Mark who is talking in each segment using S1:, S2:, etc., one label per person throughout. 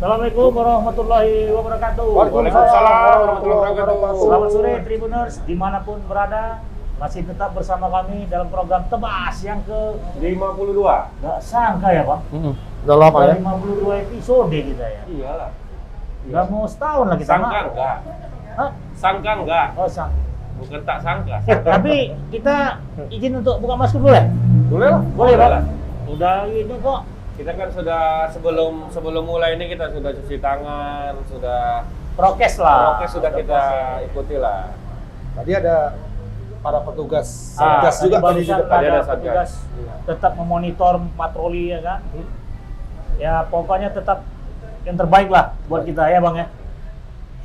S1: Assalamualaikum warahmatullahi wabarakatuh.
S2: Waalaikumsalam warahmatullahi wabarakatuh.
S1: Selamat sore Tribuners, dimanapun berada, masih tetap bersama kami dalam program Tebas yang ke
S2: 52.
S1: nggak sangka ya Pak.
S3: Udah lama ya?
S1: 52 episode kita ya.
S2: Iyalah.
S1: Udah mau setahun lagi
S2: Sangka enggak?
S1: Hah?
S2: Sangka enggak?
S1: Oh sang.
S2: Bukan tak sangka.
S1: Tapi kita izin untuk buka masker boleh?
S2: Boleh lah.
S1: Boleh Pak.
S2: lah.
S1: Udah ini kok.
S2: Kita kan sudah sebelum mulai ini kita sudah cuci tangan, sudah
S1: Prokes lah.
S2: prokes sudah kita ikuti lah.
S3: Tadi ada para petugas Satgas
S1: tadi
S3: juga tadi di
S1: barusan
S3: depan.
S2: Tadi
S1: ada
S2: ada Satgas.
S1: petugas tetap memonitor patroli ya kan. Ya pokoknya tetap yang terbaik lah buat kita ya Bang ya.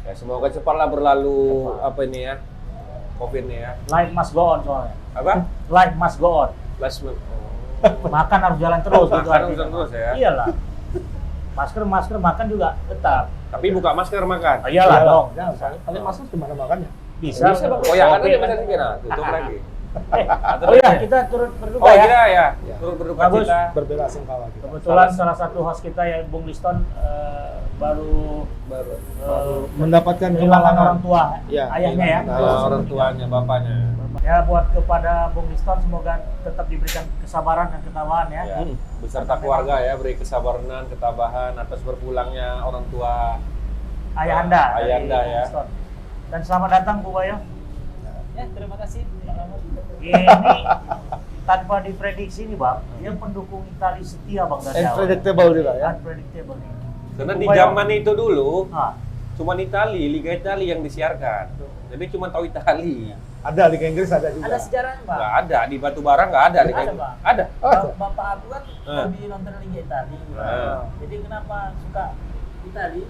S2: Ya semoga cepatlah berlalu apa ini ya, COVID ini ya.
S1: Life must go on soalnya.
S2: Apa?
S1: Life must go on.
S2: Last month.
S1: Makan harus jalan terus gitu.
S2: Makan harus
S1: artinya.
S2: jalan terus ya.
S1: Iyalah. Masker makan juga tetap.
S2: Tapi buka masker makan.
S1: Oh, iyalah dong.
S3: Pakai masker gimana makannya?
S1: Bisa.
S2: Bisa Bang. Oh ya kan aja masih kira tutup lagi.
S1: Oh iya, kita turut berduka
S2: Oh
S1: ya.
S2: iya ya.
S3: Ya.
S2: Turut berduka
S1: Bagus.
S2: cita.
S3: Berbela-sungkawa kita.
S1: Kebetulan salah satu host kita ya Bung Liston baru
S3: Mendapatkan
S1: kehilangan orang tua
S3: Ya,
S1: ayahnya ya.
S2: Orang tuanya, bapaknya.
S1: Ya buat kepada Bung Liston semoga tetap diberikan kesabaran dan ketabahan ya.
S2: Ya, beserta keluarga ya, beri kesabaran, ketabahan atas berpulangnya orang tua
S1: Ayah Anda.
S2: Ayah
S1: dari
S2: Anda,
S1: Bung
S2: ya.
S1: Liston. Dan selamat datang Bu Bayo.
S4: Ya, terima kasih.
S1: Ini tanpa diprediksi nih Bang, dia pendukung Itali setia Bang dari awal.
S3: Unpredictable juga ya.
S1: Unpredictable nih.
S2: karena
S1: Bu
S2: di
S1: Bayo.
S2: zaman itu dulu
S1: Ah,
S2: cuma Liga Italia yang disiarkan. Jadi cuma tahu Italia.
S3: Ada Liga Inggris ada juga.
S4: Ada sejarahnya, Bang.
S2: Nggak ada di Batubara, nggak ada Liga
S4: Ada,
S2: Inggris.
S4: Bang.
S2: Ada.
S3: Ada.
S4: Bapak aku kan lebih nonton Liga Italia. Jadi kenapa suka Italia?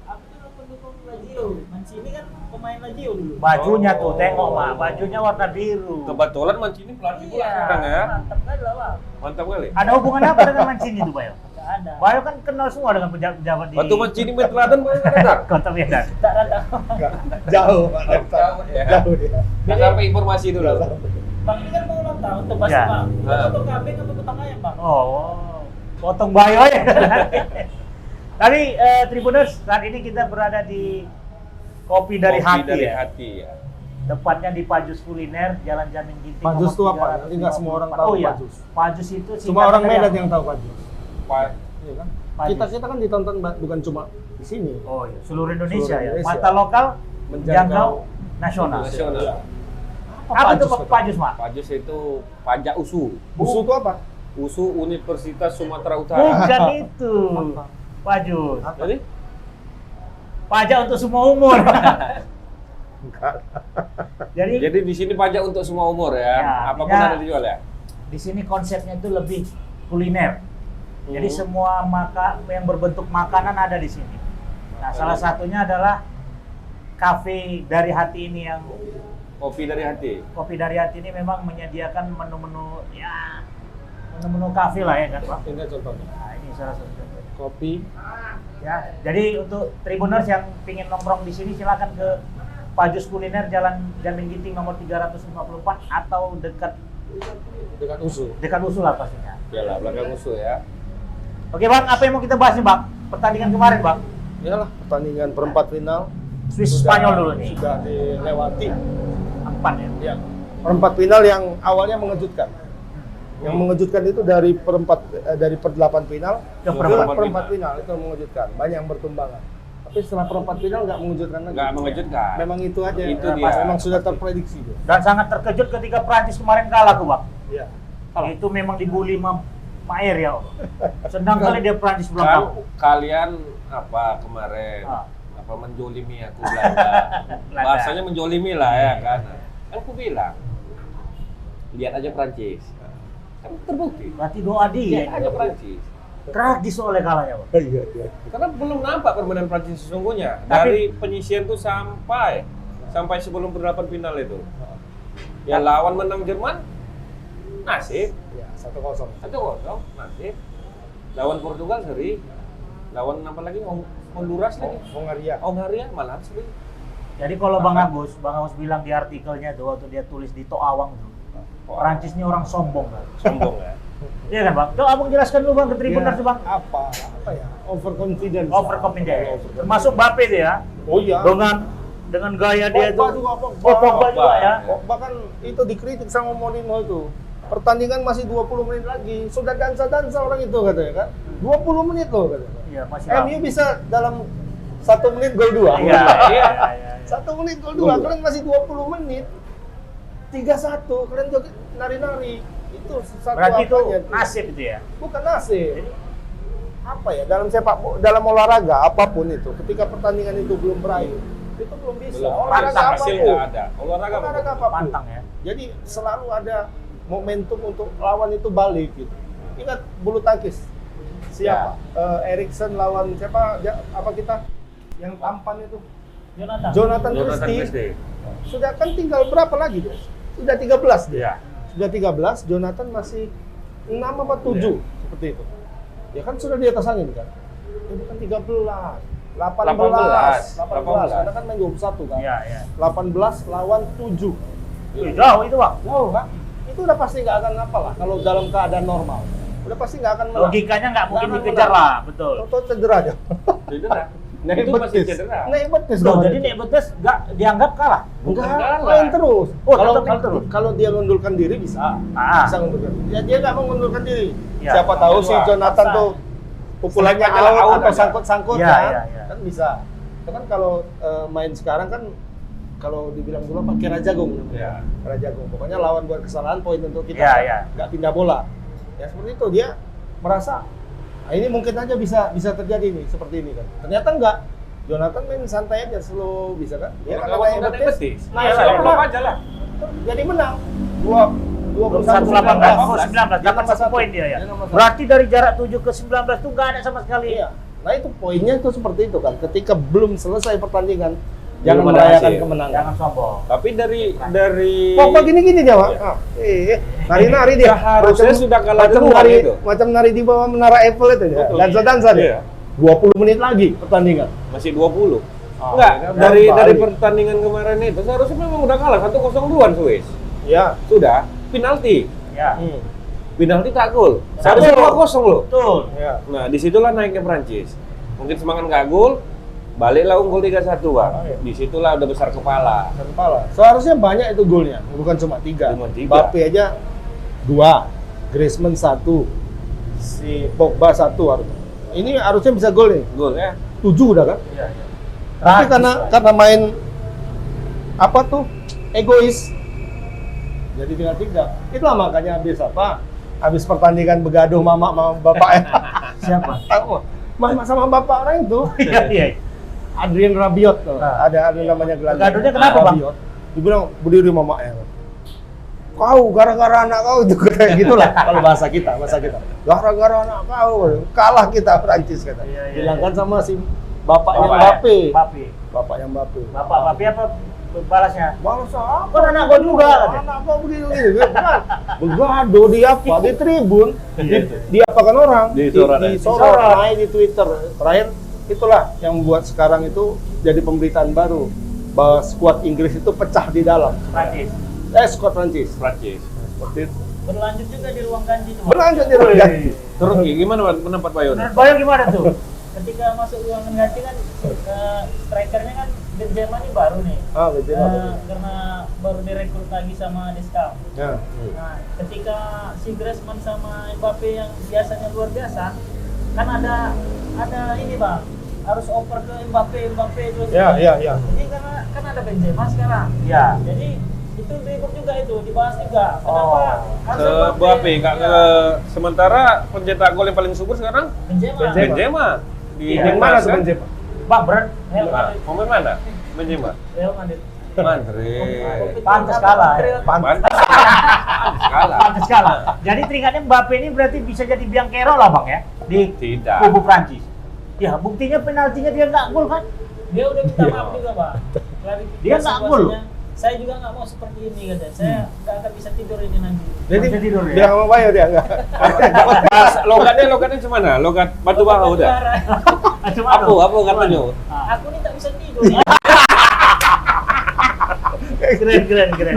S4: Aku tuh pendukung Lazio. Mancini kan pemain Lazio dulu.
S1: bajunya tuh
S2: Oh.
S1: tengok Mak, bajunya warna biru.
S2: Kebetulan Mancini pelatih bola
S4: Iya,
S2: sekarang ya.
S4: mantap kali lah, Bang.
S2: Mantap kali.
S1: Ada hubungan apa dengan Mancini tuh Bayo?
S4: Nggak ada.
S1: Bayo kan kenal semua dengan pejabat di
S2: Waktu Mancini main teladan banyak ada.
S1: Kota Medan.
S4: Tak ada.
S3: Enggak. Jauh, Pak.
S2: Jauh, ya.
S3: Jauh dia.
S2: Nggak sampai informasi dulu.
S4: Bang ini kan mau ulang tahun tuh pasti,
S1: Ya.
S4: Bang. Kita
S2: Nah.
S4: potong kambing atau potong ayam, Bang?
S1: Oh, potong Bayo ya. Tapi Tribuners, saat ini kita berada di Kopi dari
S2: Kopi
S1: Hati
S2: dari
S1: ya.
S2: hati ya.
S1: Tepatnya di Pajus Kuliner, Jalan Jamin Ginting.
S3: Pajus
S1: nomor
S3: itu apa?
S1: 354.
S3: Nanti nggak semua orang tahu
S1: Oh iya,
S3: Pajus.
S1: Pajus itu
S3: Cuma orang
S1: singkatannya
S3: Medan yang tahu Pajus.
S2: Pak,
S3: Iya kan?
S1: Pajus.
S3: Kita kan ditonton bukan cuma di sini.
S1: Oh iya, seluruh Indonesia
S3: Seluruh
S1: ya.
S3: Indonesia.
S1: Mata lokal
S3: Menjangkau
S1: menjangkau nasional.
S2: nasional.
S3: Iya.
S1: Apa itu
S3: kata?
S1: Pajus, Mak?
S2: Pajus itu pajak USU.
S3: USU itu apa?
S2: USU Universitas Sumatera Utara.
S1: Bukan itu.
S3: Apa?
S1: Pajus.
S2: Jadi
S1: Pajak untuk semua umur.
S3: Enggak.
S1: Jadi
S2: di sini pajak untuk semua umur ya.
S1: Ya,
S2: Apapun
S1: artinya-
S2: ada dijual ya.
S1: di sini konsepnya itu lebih kuliner. Jadi
S2: Hmm.
S1: semua yang berbentuk makanan ada di sini. Nah, salah satunya adalah kafe dari hati ini yang
S2: Kopi dari hati.
S1: Kopi dari Hati ini memang menyediakan menu-menu ya menu-menu kafe lah ya kan Pak.
S3: Ini contohnya.
S1: Nah, ini salah satu contoh.
S3: Kopi.
S1: Ya, jadi untuk Tribuners yang ingin nongkrong di sini silakan ke Pajus Kuliner Jalan Jamin Ginting nomor 354 atau dekat
S3: dekat USU.
S1: usul lah pastinya.
S2: Iyalah, belakang USU ya.
S1: Oke Bang, apa yang mau kita bahas nih Bang? Pertandingan kemarin Bang,
S3: Iyalah, pertandingan perempat final
S1: Swiss
S3: sudah-
S1: Spanyol dulu nih.
S3: Sudah dilewati.
S1: 4 ya.
S3: Ya. Perempat final yang awalnya mengejutkan. Yang mengejutkan itu dari dari per-8 final
S1: Ke
S3: ke
S1: perempat
S3: perempat final itu mengejutkan. Banyak yang bertumbangan. Tapi setelah perempat final nggak mengejutkan lagi.
S2: Nggak mengejutkan.
S3: Memang itu aja.
S2: Itu
S3: Ya,
S2: dia.
S3: Memang sudah terprediksi. Dia.
S1: Dan sangat terkejut ketika Prancis kemarin kalah tuh Bang.
S3: Iya.
S1: Itu memang dibully Maer ya. Senang kali dia Prancis belum
S2: Kan
S1: tahu.
S2: kalian apa kemarin
S1: Ah.
S2: apa menjolimi aku Belanda.
S1: Belanda.
S2: Bahasanya menjolimi lah ya kan. Kan aku bilang lihat aja Prancis. Kan terbukti.
S1: Berarti doa dia.
S2: Lihat aja Prancis.
S1: Tragis oleh kalahnya Bang.
S3: Iya, iya.
S2: Karena belum nampak permainan Prancis sesungguhnya.
S1: Tapi-
S2: Dari penyisian tuh sampai sebelum per-8 final itu. Ya lawan menang Jerman nasib
S3: Ya, 1-0.
S2: 1-0 nasib. Lawan Portugal seri. Lawan apa lagi? Honduras lagi.
S3: Hongaria.
S2: Hongaria malah seri.
S1: Jadi kalau Bang Agus bilang di artikelnya tuh waktu dia tulis di Toawang tuh, Prancis ini orang sombong kan.
S2: Sombong ya.
S1: Iya kan bang? Coba abang jelaskan dulu bang ke Tribuners
S3: Ya,
S1: bang.
S3: apa ya? Overconfidence.
S1: Overconfidence. Termasuk Mbappe dia ya.
S3: Oh iya.
S1: Dengan gaya dia itu.
S3: Pogba juga,
S1: Oh, Pogba juga ya.
S3: Pogba kan itu dikritik sama Mourinho itu. Pertandingan masih 20 menit lagi, sudah dansa-dansa orang itu katanya kan. 20 menit loh katanya.
S1: Iya, masih
S3: MU bisa dalam 1 menit gol 2.
S1: Iya, iya.
S3: 1 menit gol 2, kalian masih 20 menit. 3-1, kalian joget nari-nari. Itu satu
S1: Berarti itu
S3: apanya tuh?
S1: nasib itu ya.
S3: Bukan nasib. Apa ya, dalam olahraga apapun itu, ketika pertandingan itu belum berakhir, itu belum bisa.
S2: Belum.
S3: Olahraga
S2: Hasil
S3: apapun.
S2: nggak ada. Olahraga
S3: apapun.
S1: Pantang ya.
S3: Jadi selalu ada momentum untuk lawan itu balik gitu. Ingat bulu tangkis. Siapa? Erikson lawan siapa? Apa kita yang tampan itu? Jonathan Christie. Sudah kan tinggal berapa lagi dia? Sudah 13 dia.
S1: Iya.
S3: Sudah 13, Jonathan masih 6 apa 7 seperti itu. Ya kan sudah di atas angin kan? Ya bukan 13, 18. Karena kan main 21 kan?
S1: Iya, iya.
S3: 18 lawan 7.
S1: Jauh itu bang.
S3: Jauh kan? Itu udah pasti nggak akan apa lah kalau dalam keadaan normal. Udah pasti nggak akan menang.
S1: Logikanya nggak mungkin
S3: Nggak akan
S1: dikejar
S3: menang.
S1: lah, betul.
S3: Toto cedera aja.
S2: Cedera. Nah, itu masih cedera.
S3: Naik betis
S1: Loh,
S3: dong.
S1: jadi Nek Betes nggak dianggap kalah.
S3: Enggak,
S2: kalah.
S3: main terus.
S1: Oh,
S3: kalau
S1: tetap main terus.
S3: kalau dia ngundurkan diri bisa.
S1: Ah.
S3: Bisa ngundurkan. Ya dia nggak mau ngundurkan diri.
S1: Ya.
S3: Siapa tahu si
S2: Wah,
S3: Jonathan
S1: paksa.
S3: tuh pukulannya
S2: Selek aja lah,
S3: out
S2: out
S3: atau
S2: aja.
S3: sangkut-sangkut
S1: Ya,
S3: kan.
S1: ya, ya.
S3: Kan bisa. Itu kan kalau main sekarang kan kalau dibilang dulu pakai Rajagung.
S2: Ya.
S3: Rajagung. Pokoknya lawan buat kesalahan poin untuk kita.
S1: Ya, ya.
S3: Nggak pindah bola. Ya seperti itu dia merasa nah, ini mungkin aja bisa terjadi nih seperti ini kan. Ternyata enggak. Jonathan main santai aja, slow bisa kan? Dia
S2: Orang
S3: kan
S2: lawan
S3: kayak
S2: udah
S3: betis.
S2: betis.
S3: Nah,
S2: Ya,
S3: ya,
S2: klop aja lah.
S3: jadi menang. 21
S1: 19
S3: Dia
S1: dapat
S3: nomor
S1: 1 poin dia ya.
S3: Dia nomor satu.
S1: Berarti dari jarak 7 ke 19 tuh nggak ada sama sekali.
S3: Iya. Nah itu poinnya itu seperti itu kan. Ketika belum selesai pertandingan,
S2: Belum
S3: jangan
S2: ada
S3: merayakan
S2: hasil.
S3: kemenangan.
S1: Jangan sombong.
S2: Tapi dari
S3: Pogba gini-gini dia, Pak.
S2: Iya.
S3: Nari-nari dia.
S2: Seharusnya sudah kalah
S3: macam
S2: duluan
S3: nari,
S2: itu.
S3: macam nari di bawah menara Eiffel itu dia.
S2: Betul.
S3: Dansa-dansa dia.
S2: Iya.
S3: 20 menit lagi pertandingan.
S2: Masih 20.
S3: Oh,
S2: Enggak,
S3: ini kan
S2: dari
S3: balik.
S2: pertandingan kemarin itu seharusnya memang udah kalah 1-0 duluan Swiss.
S3: Ya.
S2: Sudah penalti.
S1: Ya.
S2: Penalti tak gol. Seharusnya 2-0 loh.
S1: Betul.
S3: Ya.
S2: Nah, disitulah naiknya Prancis. Mungkin semangat nggak gol, baliklah unggul 3-1 Bang.
S3: Oh, iya.
S2: Disitulah udah besar kepala.
S3: Kepala. Seharusnya banyak itu golnya, bukan cuma 3.
S2: Cuma 3.
S3: Mbappe aja 2, Griezmann 1, si Pogba 1 harusnya. Ini harusnya bisa gol nih.
S2: Gol ya.
S3: 7 udah kan?
S1: Iya, iya.
S3: Tapi
S1: Tragis,
S3: karena main apa tuh? Egois. Jadi tinggal. Itulah makanya habis apa? Habis pertandingan begaduh mama sama bapaknya.
S1: Siapa?
S3: Tahu? Mama sama bapak orang itu.
S1: Iya, iya.
S3: Adrien Rabiot tuh.
S1: Ah.
S3: Ada namanya gelandang.
S1: Begaduhnya kenapa, Bang?
S3: Rabiot. Dibilang berdiri mamanya. Kau gara-gara anak kau itu kayak gitulah kalau bahasa kita. Gara-gara anak kau kalah kita Prancis kata.
S1: Iya, iya,
S3: Bilangkan
S1: iya.
S3: sama si bapaknya
S2: Bapak,
S3: Mbappe.
S1: Mbappe.
S3: Bapaknya Mbappe.
S1: Bapak Mbappe apa balasnya?
S3: Balas apa?
S1: Kan anak gua juga, katanya.
S3: Anak gua begini. Kan begaduh di apa? Di tribun. Diapakan orang?
S2: Disorot, ya.
S3: Disorot, naik di Twitter. Terakhir itulah yang membuat sekarang itu jadi pemberitaan baru bahwa skuad Inggris itu pecah di dalam.
S1: Prancis.
S3: Skuad Prancis.
S2: Prancis.
S3: Seperti itu.
S4: Berlanjut juga di ruang ganti tuh.
S3: Berlanjut di ruang ganti.
S2: Terus gimana Bang, pendapat Pak Yono?
S1: Menurut Bayo gimana tuh?
S4: Ketika masuk ruangan ganti kan strikernya kan Benzema nih baru nih.
S3: Ah, betul.
S4: Karena baru direkrut lagi sama Deschamps.
S3: Ya.
S4: Nah, ketika si Griezmann sama Mbappe yang biasanya luar biasa, kan ada ini Bang, harus oper ke Mbappe terus.
S3: Ya.
S4: Jadi karena kan ada Benzema sekarang.
S1: Iya.
S4: Jadi itu diikut juga itu dibahas juga. Kenapa? harus
S2: Ke Mbappe nggak ke sementara pencetak gol yang paling subur sekarang
S4: Benzema.
S2: Benzema di
S1: Iya,
S3: Yang mana
S2: timnas
S3: tuh
S2: kan?
S3: Benzema?
S1: Bang, berat.
S4: Real
S2: Nah,
S4: Madrid.
S2: pemain mana? Benzema.
S4: Real Madrid.
S2: Madrid.
S1: Pantes kalah, ya.
S3: Pantes.
S2: Kalah.
S1: Pantes kalah. Jadi teringatnya Mbappe ini berarti bisa jadi biang kerok lah Bang ya di
S2: Tidak.
S1: kubu Prancis. Ya, buktinya penaltinya dia nggak gol kan?
S4: Dia udah minta maaf juga, Pak.
S1: Dia nggak gol loh.
S4: Saya juga nggak mau seperti ini katanya. Saya nggak akan bisa tidur ini nanti.
S3: Jadi
S1: Bisa tidur ya?
S3: dia sama Bayo dia enggak.
S2: Logatnya cemana? Logat batu bara udah.
S1: Cuma
S2: Apa katanya?
S4: Aku nih tak bisa tidur.
S1: Keren.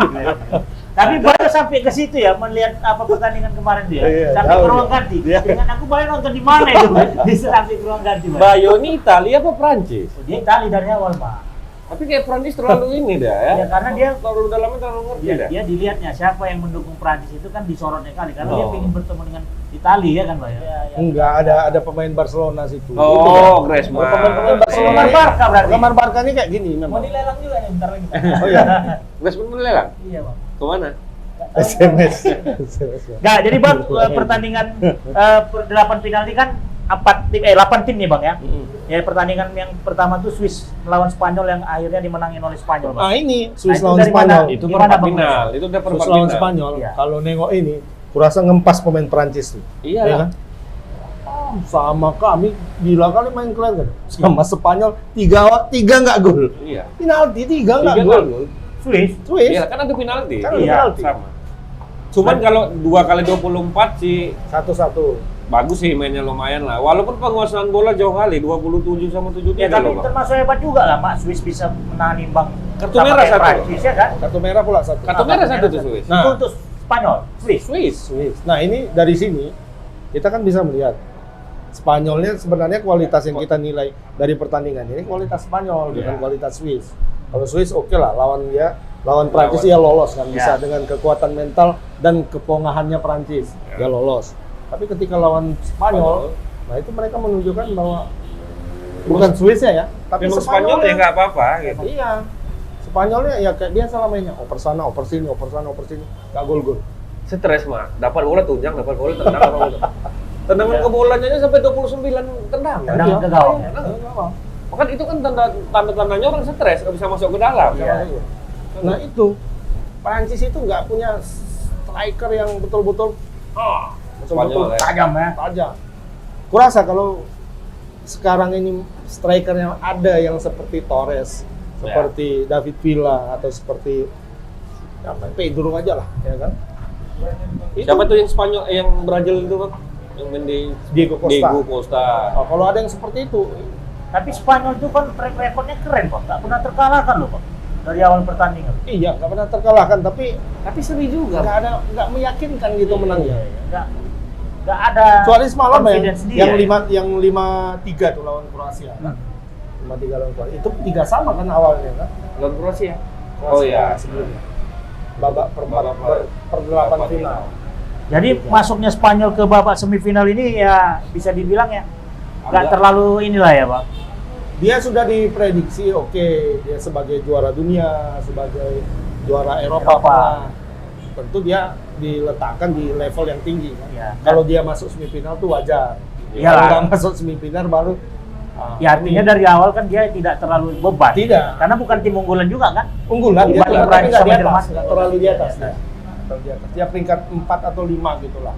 S1: Tapi baru sampai ke situ ya, melihat apa pertandingan kemarin dia.
S3: Iya,
S1: Sampai
S3: tahu
S1: ke ruang
S3: dia.
S1: ganti.
S3: Dia.
S1: Dengan aku bayar nonton di mana itu? Bisa sampai ke ruang ganti, Pak.
S2: Bayo ini Italia apa Prancis?
S1: Dia Itali dari awal, Pak.
S2: Tapi kayak Prancis terlalu ini dah ya.
S1: Ya, karena dia
S2: terlalu dalamnya terlalu ngerti dah.
S1: dia dilihatnya siapa yang mendukung Prancis itu kan disorotnya kali karena dia
S2: Oh.
S1: ingin bertemu dengan Itali ya kan, Pak ya.
S4: Ya, ya.
S3: Enggak, ada pemain Barcelona situ.
S2: Oh, Griezmann.
S3: Pemain Barcelona
S1: Pemain Barca berarti.
S3: Pemain Barca ini kayak gini
S4: Mau
S3: memang.
S4: dilelang juga nih bentar lagi.
S3: Oh iya.
S2: Griezmann melelang?
S4: Iya, Bang.
S2: Kemana?
S3: SMS.
S1: Nggak, jadi Bang pertandingan 8 final ini kan 8 tim nih Bang ya. Ya pertandingan yang pertama tuh Swiss melawan Spanyol yang akhirnya dimenangin oleh Spanyol, Bang.
S3: Nah ini Swiss
S1: Nah, itu
S3: lawan
S1: dari
S3: Spanyol.
S1: mana?
S2: Itu
S1: Gimana,
S2: perempat
S1: Bang?
S2: final. Itu udah
S3: Swiss
S2: perempat
S3: lawan
S2: final.
S3: Spanyol.
S1: Iya.
S3: Kalau nengok ini, kurasa ngempas pemain Prancis tuh.
S2: Iya
S3: Ya
S2: lah.
S3: kan? Sama kami gila kali main keren kan. Sama Spanyol tiga nggak gol.
S2: Iya.
S3: Penalti tiga nggak
S2: Tiga
S3: gol.
S2: nggak gol.
S1: Swiss.
S3: Swiss.
S2: Iya, kan ada penalti.
S3: Kan ada
S2: Iya,
S3: penalti.
S2: sama. Cuman kalau 2 kali 24 sih
S3: 1-1.
S2: bagus sih mainnya lumayan lah. Walaupun penguasaan bola jauh kali 27 sama 73
S1: Ya tapi
S2: loh, Bang.
S1: termasuk hebat juga lah Mak Swiss bisa menahan imbang
S2: Kartu
S1: sama
S2: merah
S1: kayak
S2: satu.
S1: Prancis ya kan.
S3: Kartu merah pula satu.
S2: Kartu merah satu tuh Swiss.
S3: Nah.
S1: Itu untuk Spanyol, Swiss.
S2: Swiss.
S3: Swiss. Nah ini dari sini kita kan bisa melihat Spanyolnya sebenarnya kualitas yang kita nilai dari pertandingan ini kualitas Spanyol bukan
S2: Iya.
S3: kualitas Swiss. Kalau Swiss oke lah lawan Prancis dia lolos kan bisa dengan kekuatan mental dan kepongahannya Prancis dia lolos. Tapi ketika lawan Spanyol, nah itu mereka menunjukkan bahwa bukan Swissnya ya, tapi
S2: Memang Spanyol ya nggak apa-apa gitu.
S3: Iya. Spanyolnya ya kayak biasa lah mainnya, oper sana, oper sini, nggak gol-gol.
S2: Stres mah. Dapat bola tunjang, dapat bola tendang, dapat bola. Tendangan ke bolanya aja sampai 29 tendangan.
S1: Tendangan ke gawang.
S2: Iya, Bahkan itu kan tanda-tandanya orang stres, nggak bisa masuk ke dalam.
S1: Iya.
S3: Nah itu Prancis itu nggak punya striker yang betul-betul
S2: Spanyol ya.
S1: Tajam ya.
S3: tajam. Kurasa kalau sekarang ini striker yang ada yang seperti Torres, seperti David Villa atau seperti apa Pedro aja lah, ya kan?
S2: Siapa tuh yang Spanyol, yang Brazil itu Bang? Yang main di
S3: Diego Costa.
S2: Diego Costa.
S3: Oh, kalau ada yang seperti itu,
S1: Tapi Spanyol itu kan track recordnya keren Pak, nggak pernah terkalahkan loh Pak dari awal pertandingan.
S3: iya nggak pernah terkalahkan, tapi
S2: Tapi seri juga.
S3: nggak meyakinkan gitu menangnya.
S1: Nggak ada.
S3: Kecuali semalam
S1: confidence dia, ya.
S3: yang 5-3 tuh lawan Kroasia kan. 5-3 lawan Kroasia. Itu 3 sama kan awalnya kan.
S2: Lawan Kroasia.
S3: Kroasia
S2: Oh iya.
S3: sebelumnya. Babak per
S2: Babak
S3: 8 final.
S1: Jadi masuknya Spanyol ke babak semifinal ini ya bisa dibilang ya nggak
S2: Agak-
S1: terlalu inilah ya Pak.
S3: Dia sudah diprediksi dia sebagai juara dunia, sebagai juara Eropa. pernah. Tentu dia diletakkan di level yang tinggi kan.
S1: Iya.
S3: Kalau dia masuk semifinal tuh wajar.
S1: Iyalah.
S3: Kalau nggak masuk semifinal baru
S1: Ya artinya dari awal kan dia tidak terlalu beban.
S3: Tidak.
S1: Karena bukan tim unggulan juga kan.
S3: unggulan dia
S1: Dibanding
S3: tapi
S1: Prancis
S3: nggak
S1: sama
S3: di atas,
S1: Jerman.
S3: nggak terlalu di atas dia. Terlalu di atas. Dia peringkat 4 atau 5 gitulah.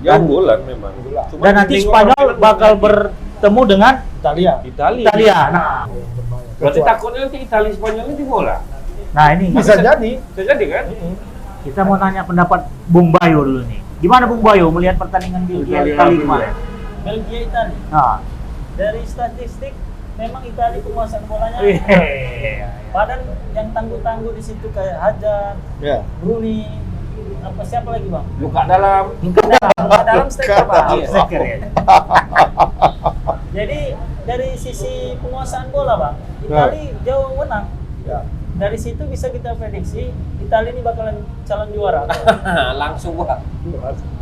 S2: Ya unggulan memang.
S3: Unggulan.
S2: Cuma
S1: Dan nanti
S2: tengok
S1: Spanyol
S2: penampilan
S1: bakal
S2: nanti.
S1: bertemu dengan
S3: Italia.
S1: Italia. Nah,
S2: Berarti takutnya nanti Italia Spanyol ini bola.
S1: nah ini
S3: Bisa jadi.
S2: Bisa jadi kan?
S1: kita mau nanya pendapat Bung Bayo dulu nih. Gimana Bung Bayo melihat pertandingan Belgia
S2: Italia
S1: kali
S2: dulu
S1: kemarin?
S2: ya.
S4: Belgia Italia.
S1: Nah,
S4: Dari statistik memang Italia penguasaan bolanya.
S1: iya.
S4: Padahal yang tangguh-tangguh di situ kayak Hazard,
S3: Ya.
S4: Rooney, apa siapa lagi Bang?
S2: Luka dalam.
S4: Luka dalam striker Bang.
S2: Iya.
S1: Striker ya.
S4: Jadi dari sisi penguasaan bola Bang, Italia jauh menang.
S3: Ya.
S4: Dari situ bisa kita prediksi Italia ini bakalan calon juara.
S2: Langsung gua.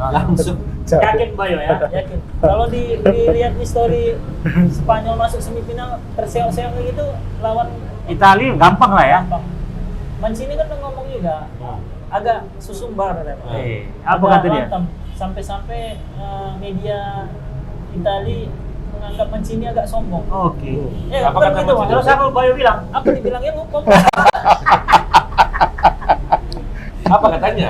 S2: Langsung.
S1: Yakin Bayo ya?
S4: Yakin. Kalau dilihat histori Spanyol masuk semifinal terseok-seok kayak gitu lawan
S1: Italia gampang lah ya.
S4: Bang. Mancini kan udah ngomong juga agak susumbar katanya.
S1: Apa
S4: Agak
S1: kata dia?
S4: lantem. Sampai-sampai media Italia menganggap Mancini agak sombong.
S1: Oke.
S2: Apa
S4: bukan
S2: kata
S4: gitu, Bang.
S2: Mancini?
S1: Terus apa Bayo bilang?
S4: Apa dibilangnya lu kok?
S2: Apa katanya?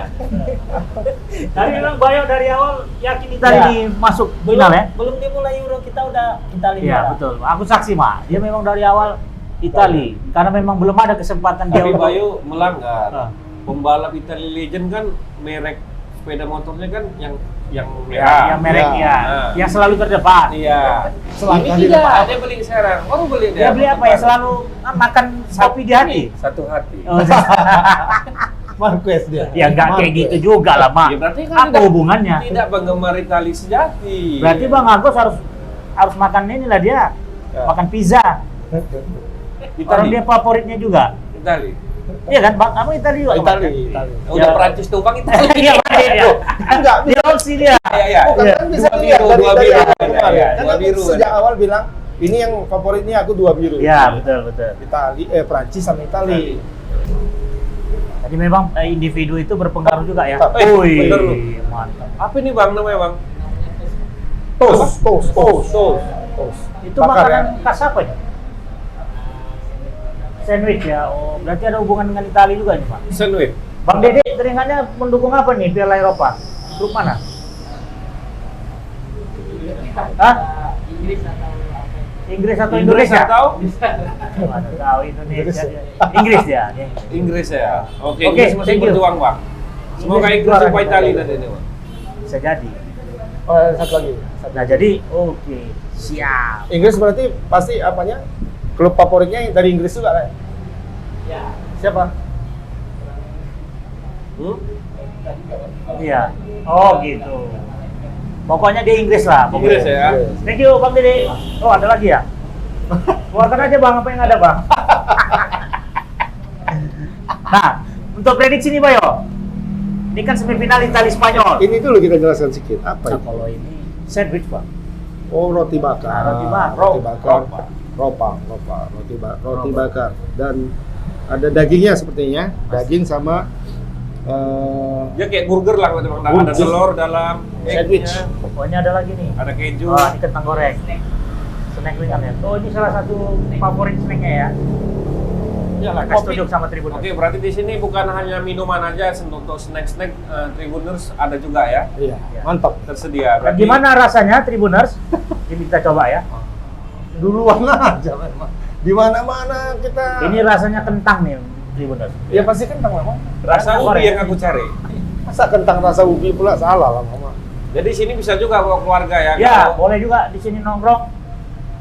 S1: Tadi bilang Bayo dari awal yakin Italia
S4: Ya.
S1: ini masuk final ya?
S4: Belum dimulai Euro kita udah Italia.
S1: Iya
S4: juara.
S1: betul. Aku saksi Mak. Dia memang dari awal Italia karena memang belum ada kesempatan dia
S2: Tapi
S1: untuk-
S2: Bayu melanggar.
S1: Ah.
S2: Pembalap Italia Legend kan merek sepeda motornya kan yang
S1: Ya,
S2: merah.
S1: yang merek
S3: Ya.
S1: ya,
S2: Nah.
S1: yang selalu terdepan.
S2: Iya.
S3: Selangkah
S2: Ini
S3: di
S2: tidak,
S3: depan.
S2: dia beli sekarang. Baru beli
S1: Dia beli apa ya? Selalu makan sapi di hati.
S2: Satu hati.
S1: Oh,
S3: Marquez dia.
S1: Ya nggak kayak
S3: Marquez.
S1: gitu juga lah, Mak.
S2: Ya, berarti kan
S1: Apa
S2: tidak-
S1: hubungannya?
S2: Tidak penggemar Itali sejati.
S1: Berarti Bang Agus harus makan inilah dia.
S3: Ya.
S1: Makan pizza. Orang
S2: Itali.
S1: dia favoritnya juga.
S2: Itali.
S1: Iya kan, Bang? Apa Italia juga?
S3: Itali,
S1: kemarin,
S3: Itali.
S2: Udah
S1: Ya.
S2: Perancis tuh Bang Itali.
S1: Iya, Bang. Iya.
S3: Enggak,
S1: Dia opsi dia.
S2: Iya, iya.
S3: bukan
S1: Iya.
S3: kan bisa
S2: Dua
S3: dilihat
S2: biru,
S3: dari
S2: dua
S3: dari
S2: biru.
S3: awal
S2: Iya,
S3: kemarin.
S2: iya,
S3: Kan
S2: dua
S3: aku
S2: biru,
S3: sejak
S2: kan.
S3: awal bilang ini yang favoritnya aku dua biru.
S1: Iya, betul, betul.
S3: Itali, Prancis sama Itali.
S1: Jadi memang individu itu berpengaruh juga ya.
S2: Wih, bener lu.
S1: Mantap.
S2: Apa ini Bang namanya Bang?
S3: Toast.
S1: Itu
S3: Bakar,
S1: makanan
S3: ya?
S1: khas apa ya? Sandwich ya. Oh, berarti ada hubungan dengan Italia juga nih, Pak.
S2: Sandwich.
S1: Bang Dede teringatnya mendukung apa nih Piala Eropa? Grup mana? Hah? Inggris atau Indonesia?
S2: atau
S1: Mana tahu Indonesia.
S3: Inggris.
S1: Dia. Inggris dia. Dia.
S2: Inggris ya. Oke,
S1: Oke,
S2: Inggris masih
S1: thank you.
S2: berjuang Bang. Semoga
S1: Inggris
S2: Inggris
S1: juara
S2: supaya
S1: kita.
S2: Itali nanti ini Bang.
S1: Bisa jadi.
S3: Oh, satu lagi.
S1: Nah, jadi oke, siap.
S3: Inggris berarti pasti apanya? Klub favoritnya yang dari Inggris juga lah.
S4: Ya.
S3: Siapa?
S1: Iya. Oh, gitu. Pokoknya di Inggris lah. Pokoknya.
S2: Inggris ya.
S1: Thank you Bang Dede. Oh, ada lagi ya? Keluarkan aja Bang apa yang ada, Bang. Nah, untuk prediksi nih, Bayo. Ini kan semifinal Italia Spanyol.
S3: Ini dulu kita jelaskan sedikit. Apa
S1: Nah,
S3: itu?
S1: kalau ini sandwich, Bang.
S3: Oh, roti bakar.
S1: Nah, roti bakar.
S3: Roti bakar.
S2: Ropa.
S3: Roti bakar. Dan ada dagingnya sepertinya. Daging sama
S2: Ya kayak burger lah Bang. Ada
S3: Burger.
S2: telur dalam
S3: Sandwich.
S2: egg-nya,
S1: Pokoknya ada lagi nih.
S2: ada keju.
S1: Oh, ini kentang goreng. Snack ringan ya. Oh, ini salah satu favorit snacknya ya.
S2: Iyalah,
S1: Kas
S2: kopi.
S1: tunjuk sama Tribun.
S2: Oke, berarti di sini bukan hanya minuman aja, untuk snack-snack Tribuners ada juga ya
S3: iya,
S1: Iya.
S3: mantap.
S2: tersedia.
S1: Dan gimana rasanya Tribuners? Ini kita coba ya.
S3: Duluan aja memang. Di mana-mana kita.
S1: Ini rasanya kentang nih Tribuners.
S3: Ya pasti kentang memang.
S2: Rasa ubi yang aku cari.
S3: Masa kentang rasa ubi pula salah lah mama.
S2: Jadi sini bisa juga bawa keluarga ya.
S1: Ya,
S2: kalau-
S1: boleh juga di sini nongkrong.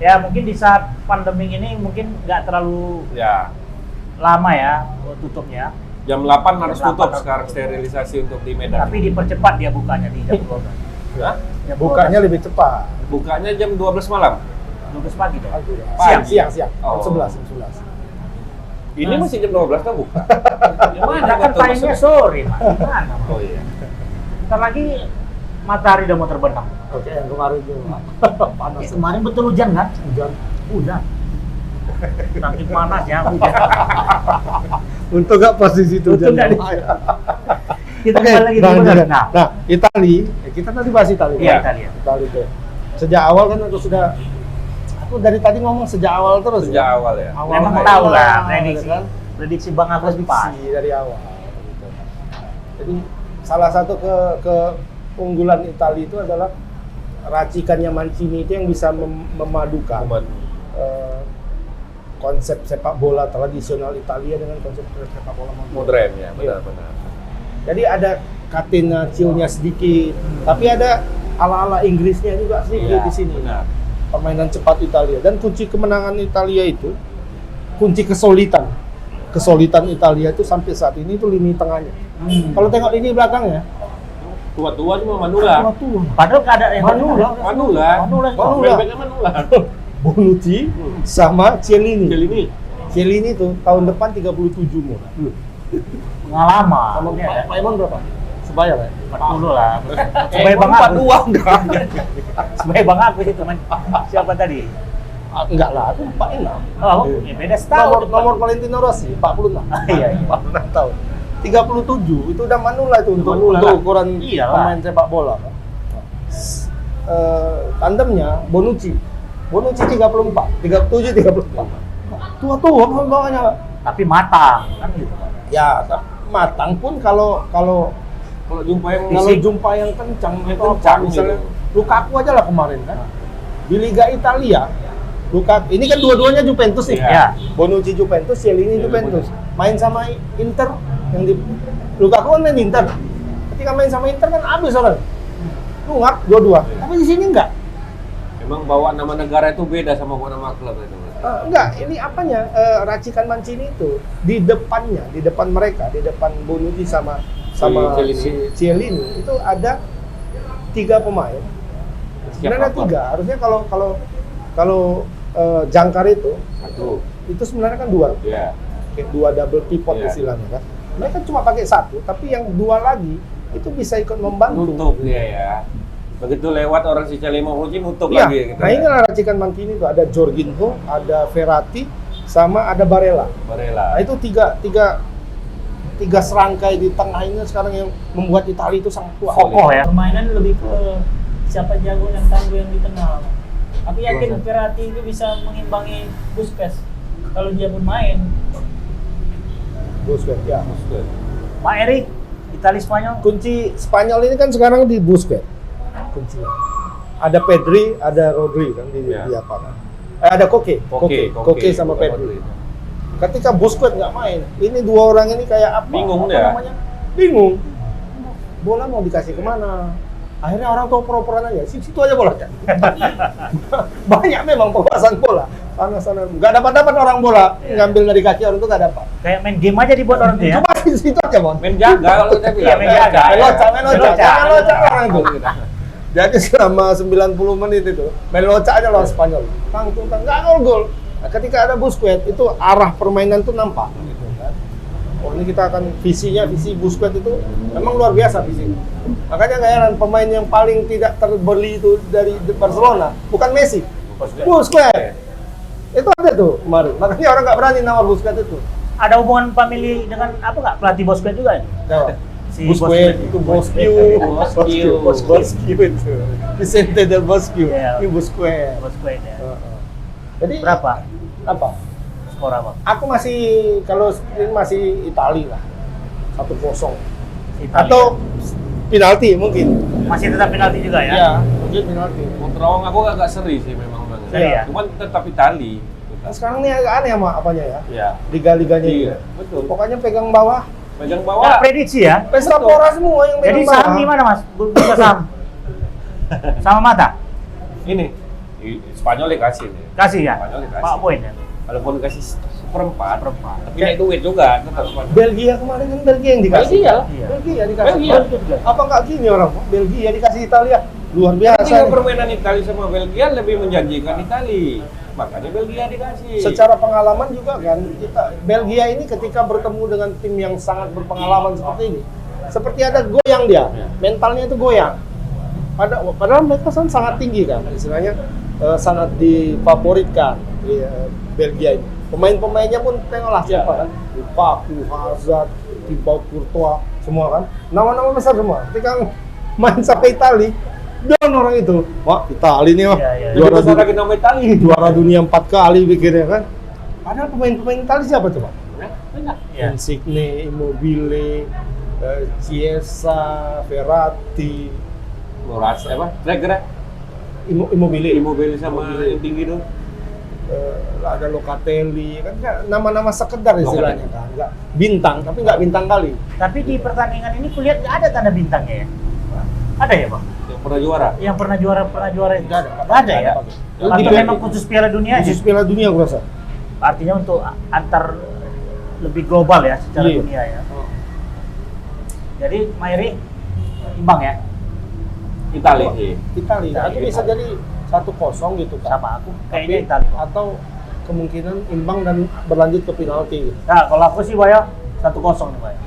S1: Ya, mungkin di saat pandemi ini mungkin nggak terlalu
S2: Ya,
S1: lama ya tutupnya.
S2: jam 8 harus
S1: Jam 8
S2: tutup
S1: harus
S2: sekarang
S1: tutup.
S2: sterilisasi untuk di Medan.
S1: Tapi dipercepat dia bukanya di jam 12.
S2: Hah?
S1: Jam
S3: Bukanya lebih cepat.
S2: Bukanya jam 12 malam.
S1: 12 pagi dong.
S3: Siang.
S2: Oh.
S3: Jam 11, jam 11.
S2: Ini
S1: Mas.
S2: masih jam 12 kan buka. Gimana
S1: Kita kan
S2: betul
S1: timenya
S2: maksudnya?
S1: sore, Mas. Gimana?
S2: Oh iya.
S1: Ntar lagi matahari udah mau terbenam.
S3: Oke, yang kemarin itu panas.
S1: Kemarin betul hujan kan?
S3: Hujan.
S1: Hujan. Saking panas ya hujan.
S3: Untuk nggak pas di situ
S1: Untung nggak di- Kita
S3: Oke,
S1: kembali lagi
S3: nah,
S1: di
S3: nah,
S1: Nah,
S3: nah, Itali, kita tadi bahas Itali.
S1: iya Italia.
S3: Itali tuh. Sejak awal kan aku dari tadi ngomong sejak awal terus.
S2: Sejak awal ya.
S1: Memang
S3: awal,
S1: tahu lah
S3: gitu
S1: prediksi.
S3: kan.
S1: Prediksi Bang Agus pas.
S3: Prediksi dari awal. gitu. Jadi salah satu keunggulan Italia itu adalah racikannya Mancini itu yang bisa memadukan eh, konsep sepak bola tradisional Italia dengan konsep sepak bola modern.
S2: Modern ya, benar-benar.
S3: Jadi ada catenaccio-nya sedikit, tapi ada ala-ala Inggrisnya juga sedikit
S2: Iya,
S3: di sini.
S2: benar.
S3: Permainan cepat Italia dan kunci kemenangan Italia itu kunci kesolidan Italia itu sampai saat ini itu lini tengahnya. Kalau tengok lini belakangnya,
S2: Tua-tua cuma Manula.
S3: tua.
S1: Padahal nggak ada yang
S3: Manula.
S2: Manula.
S3: Manula.
S2: Back-backnya Manula.
S3: Bonucci sama Chiellini.
S2: Chiellini.
S3: Chiellini tuh tahun depan 37 umur.
S1: Pengalaman.
S3: Sama
S1: Ini ada
S3: Pak Iman berapa? Sebaya lah.
S1: 40 lah. Sebagai Bang Agus.
S3: 42 enggak.
S1: Sebagai Bang Agus itu man. Siapa tadi?
S3: Enggak lah, aku 46.
S1: Oh, ya beda setahun.
S3: Nomor Valentino Rossi 46.
S1: Iya, iya.
S3: 46 tahun. 37 itu udah Manula itu untuk
S2: Manula
S3: untuk
S2: lah.
S3: ukuran
S1: Iyalah.
S3: pemain sepak bola. Kan? Tandemnya Bonucci 34, 37, 34. Tua-tua bawahnya.
S1: Tapi matang kan gitu.
S3: Ya, matang pun kalau
S2: Kalau jumpa yang
S3: jumpa yang kencang itu apa?
S2: kencang
S3: Misalnya
S2: gitu.
S3: Lukaku aja lah kemarin kan. Di Liga Italia, Lukaku ini kan dua-duanya Juventus nih.
S1: Iya.
S3: Bonucci Juventus, Chiellini
S2: Iya,
S3: Juventus. Main sama Inter yang di Lukaku kan main di Inter. Ketika main sama Inter kan habis orang. Luak dua-dua. Tapi di sini enggak.
S2: Memang bawa nama negara itu beda sama bawa nama klub itu.
S3: Enggak, ini apanya? Racikan Mancini itu di depannya, di depan mereka, di depan Bonucci sama Chiellini itu ada 3 pemain. Sebenarnya 3. Harusnya kalau jangkar itu sebenarnya kan 2.
S2: Iya.
S3: Kayak 2 double pivot
S2: Iya.
S3: istilahnya kan. Mereka cuma pakai 1, tapi yang 2 lagi itu bisa ikut membantu.
S2: Nutup dia ya. Begitu lewat orang si Calimovic nutup
S3: Iya,
S2: lagi gitu.
S3: nah inilah racikan Mancini itu ada Jorginho, ada Verratti, sama ada Barella. Nah itu tiga serangkai di tengah ini sekarang yang membuat Italia itu sangat kuat.
S1: Kokoh ya.
S4: Permainan lebih ke siapa jago yang tangguh yang di tengah. Aku yakin Verratti itu bisa mengimbangi Busquets kalau dia bermain.
S3: Busquets ya.
S1: Pak Eri, Italia Spanyol.
S3: Kunci Spanyol ini kan sekarang di Busquets. Kuncinya. Ada Pedri, ada Rodri kan di apa kan. Ada Koke sama Pedri. Ketika Busquets nggak main, ini 2 orang ini kayak apa?
S2: Bingung
S3: apa
S2: dia.
S3: namanya? Bingung. Bola mau dikasih kemana? Akhirnya orang tahu pura-pura aja, situ aja bola kan. Banyak memang penguasaan bola. Sana nggak dapat orang bola, ngambil dari kaki orang itu nggak dapat.
S1: Kayak main game aja dibuat orang tuh ya.
S3: Cuma di situ aja, Bon.
S2: Main jaga kalau kita bilang.
S1: Iya, main jaga.
S3: Melocak orang itu. Jadi selama 90 menit itu, melocak aja lawan Spanyol. Tang, nggak gol. Nah, ketika ada Busquets, itu arah permainan tuh nampak. Gitu, kan? Oh, ini kita akan visi Busquets itu memang luar biasa visi. Makanya nggak heran pemain yang paling tidak terbeli itu dari Barcelona, bukan Messi, Busquets. Itu ada tuh kemarin. Makanya orang nggak berani nawar Busquets itu.
S1: Ada hubungan family dengan apa nggak pelatih Busquets juga?
S3: Nah,
S1: Si
S3: Busquets itu Bosque itu. Vicente del Bosque.
S1: Iya.
S3: Ini Busquets.
S1: Busquets ya.
S3: Jadi
S1: Berapa
S3: apa?
S1: skor apa?
S3: Aku kalau ini masih Itali lah. 1-0.
S1: Italia.
S3: Atau penalti mungkin.
S1: Masih tetap penalti juga ya?
S3: Iya, mungkin penalti.
S2: Montrong aku agak seri sih memang banget.
S1: Seri ya?
S2: Cuman tetap Itali.
S3: Nah, sekarang ini agak aneh sama apanya ya?
S2: Iya.
S3: Liga-liganya
S2: Iya,
S3: ini.
S2: betul.
S3: Pokoknya pegang bawah.
S2: Pegang
S1: Nggak
S2: bawah.
S1: prediksi ya?
S3: Pesta pora semua yang
S1: Jadi
S3: pegang
S1: saham
S3: bawah.
S1: gimana mas? Buka saham? Sama mata?
S2: Ini Spanyol dikasih nih.
S1: Kasih ya?
S2: Spanyol dikasih.
S1: Pak poin ya?
S2: Walaupun dikasih seperempat, tapi naik duit juga tetap Spanyol.
S3: Belgia kemarin kan Belgia yang dikasih.
S2: Belgia lah.
S1: Iya.
S3: Belgia dikasih.
S2: Belgia.
S3: Apa nggak gini orang? Belgia dikasih Italia. Luar biasa.
S2: Ketika
S3: nih.
S2: permainan Italia sama Belgia lebih menjanjikan Italia. Makanya Belgia dikasih.
S3: Secara pengalaman juga kan, Belgia ini ketika bertemu dengan tim yang sangat berpengalaman seperti ini, seperti ada goyang dia, mentalnya itu goyang. Padahal mereka kan sangat tinggi kan, istilahnya sangat difavoritkan Belgia ini. Pemain-pemainnya pun tengoklah siapa kan, Lukaku, Hazard, Thibaut Courtois, semua kan, nama-nama besar semua. Ketika main sampai Italia, down orang itu, wah Italia nih wah,
S1: Iya, iya.
S2: Lebih besar lagi nama Italia.
S3: juara dunia 4 kali pikirnya kan. Padahal pemain-pemain Italia siapa coba?
S2: Banyak.
S1: Iya.
S3: Insigne, Immobile, Chiesa, Verratti,
S2: Moras apa? Kira-kira
S3: Immobile
S2: sama
S3: Immobile.
S2: yang tinggi tuh.
S3: Ada Locatelli, kan nggak nama-nama sekedar istilahnya kan, nggak bintang, tapi nggak bintang kali.
S1: Tapi di pertandingan ini kulihat nggak ada tanda bintangnya ya? Ada ya bang?
S2: Yang pernah juara.
S1: Yang pernah juara itu?
S3: Nggak ada.
S1: Nggak ada ya?
S3: Nggak
S1: Atau
S3: ada.
S1: memang khusus Piala Dunia
S3: Khusus
S1: ya?
S3: Piala Dunia aku rasa.
S1: Artinya untuk antar lebih global ya secara
S3: Iya.
S1: dunia ya. Jadi Mairi imbang ya
S2: Italia sih.
S3: Italia, itu bisa jadi 1-0 gitu kan.
S1: sama aku kayaknya
S3: Tapi-
S1: Italia.
S3: Atau kemungkinan imbang dan berlanjut ke penalti gitu.
S1: Nah kalau aku sih Baya 1-0 nih Baya.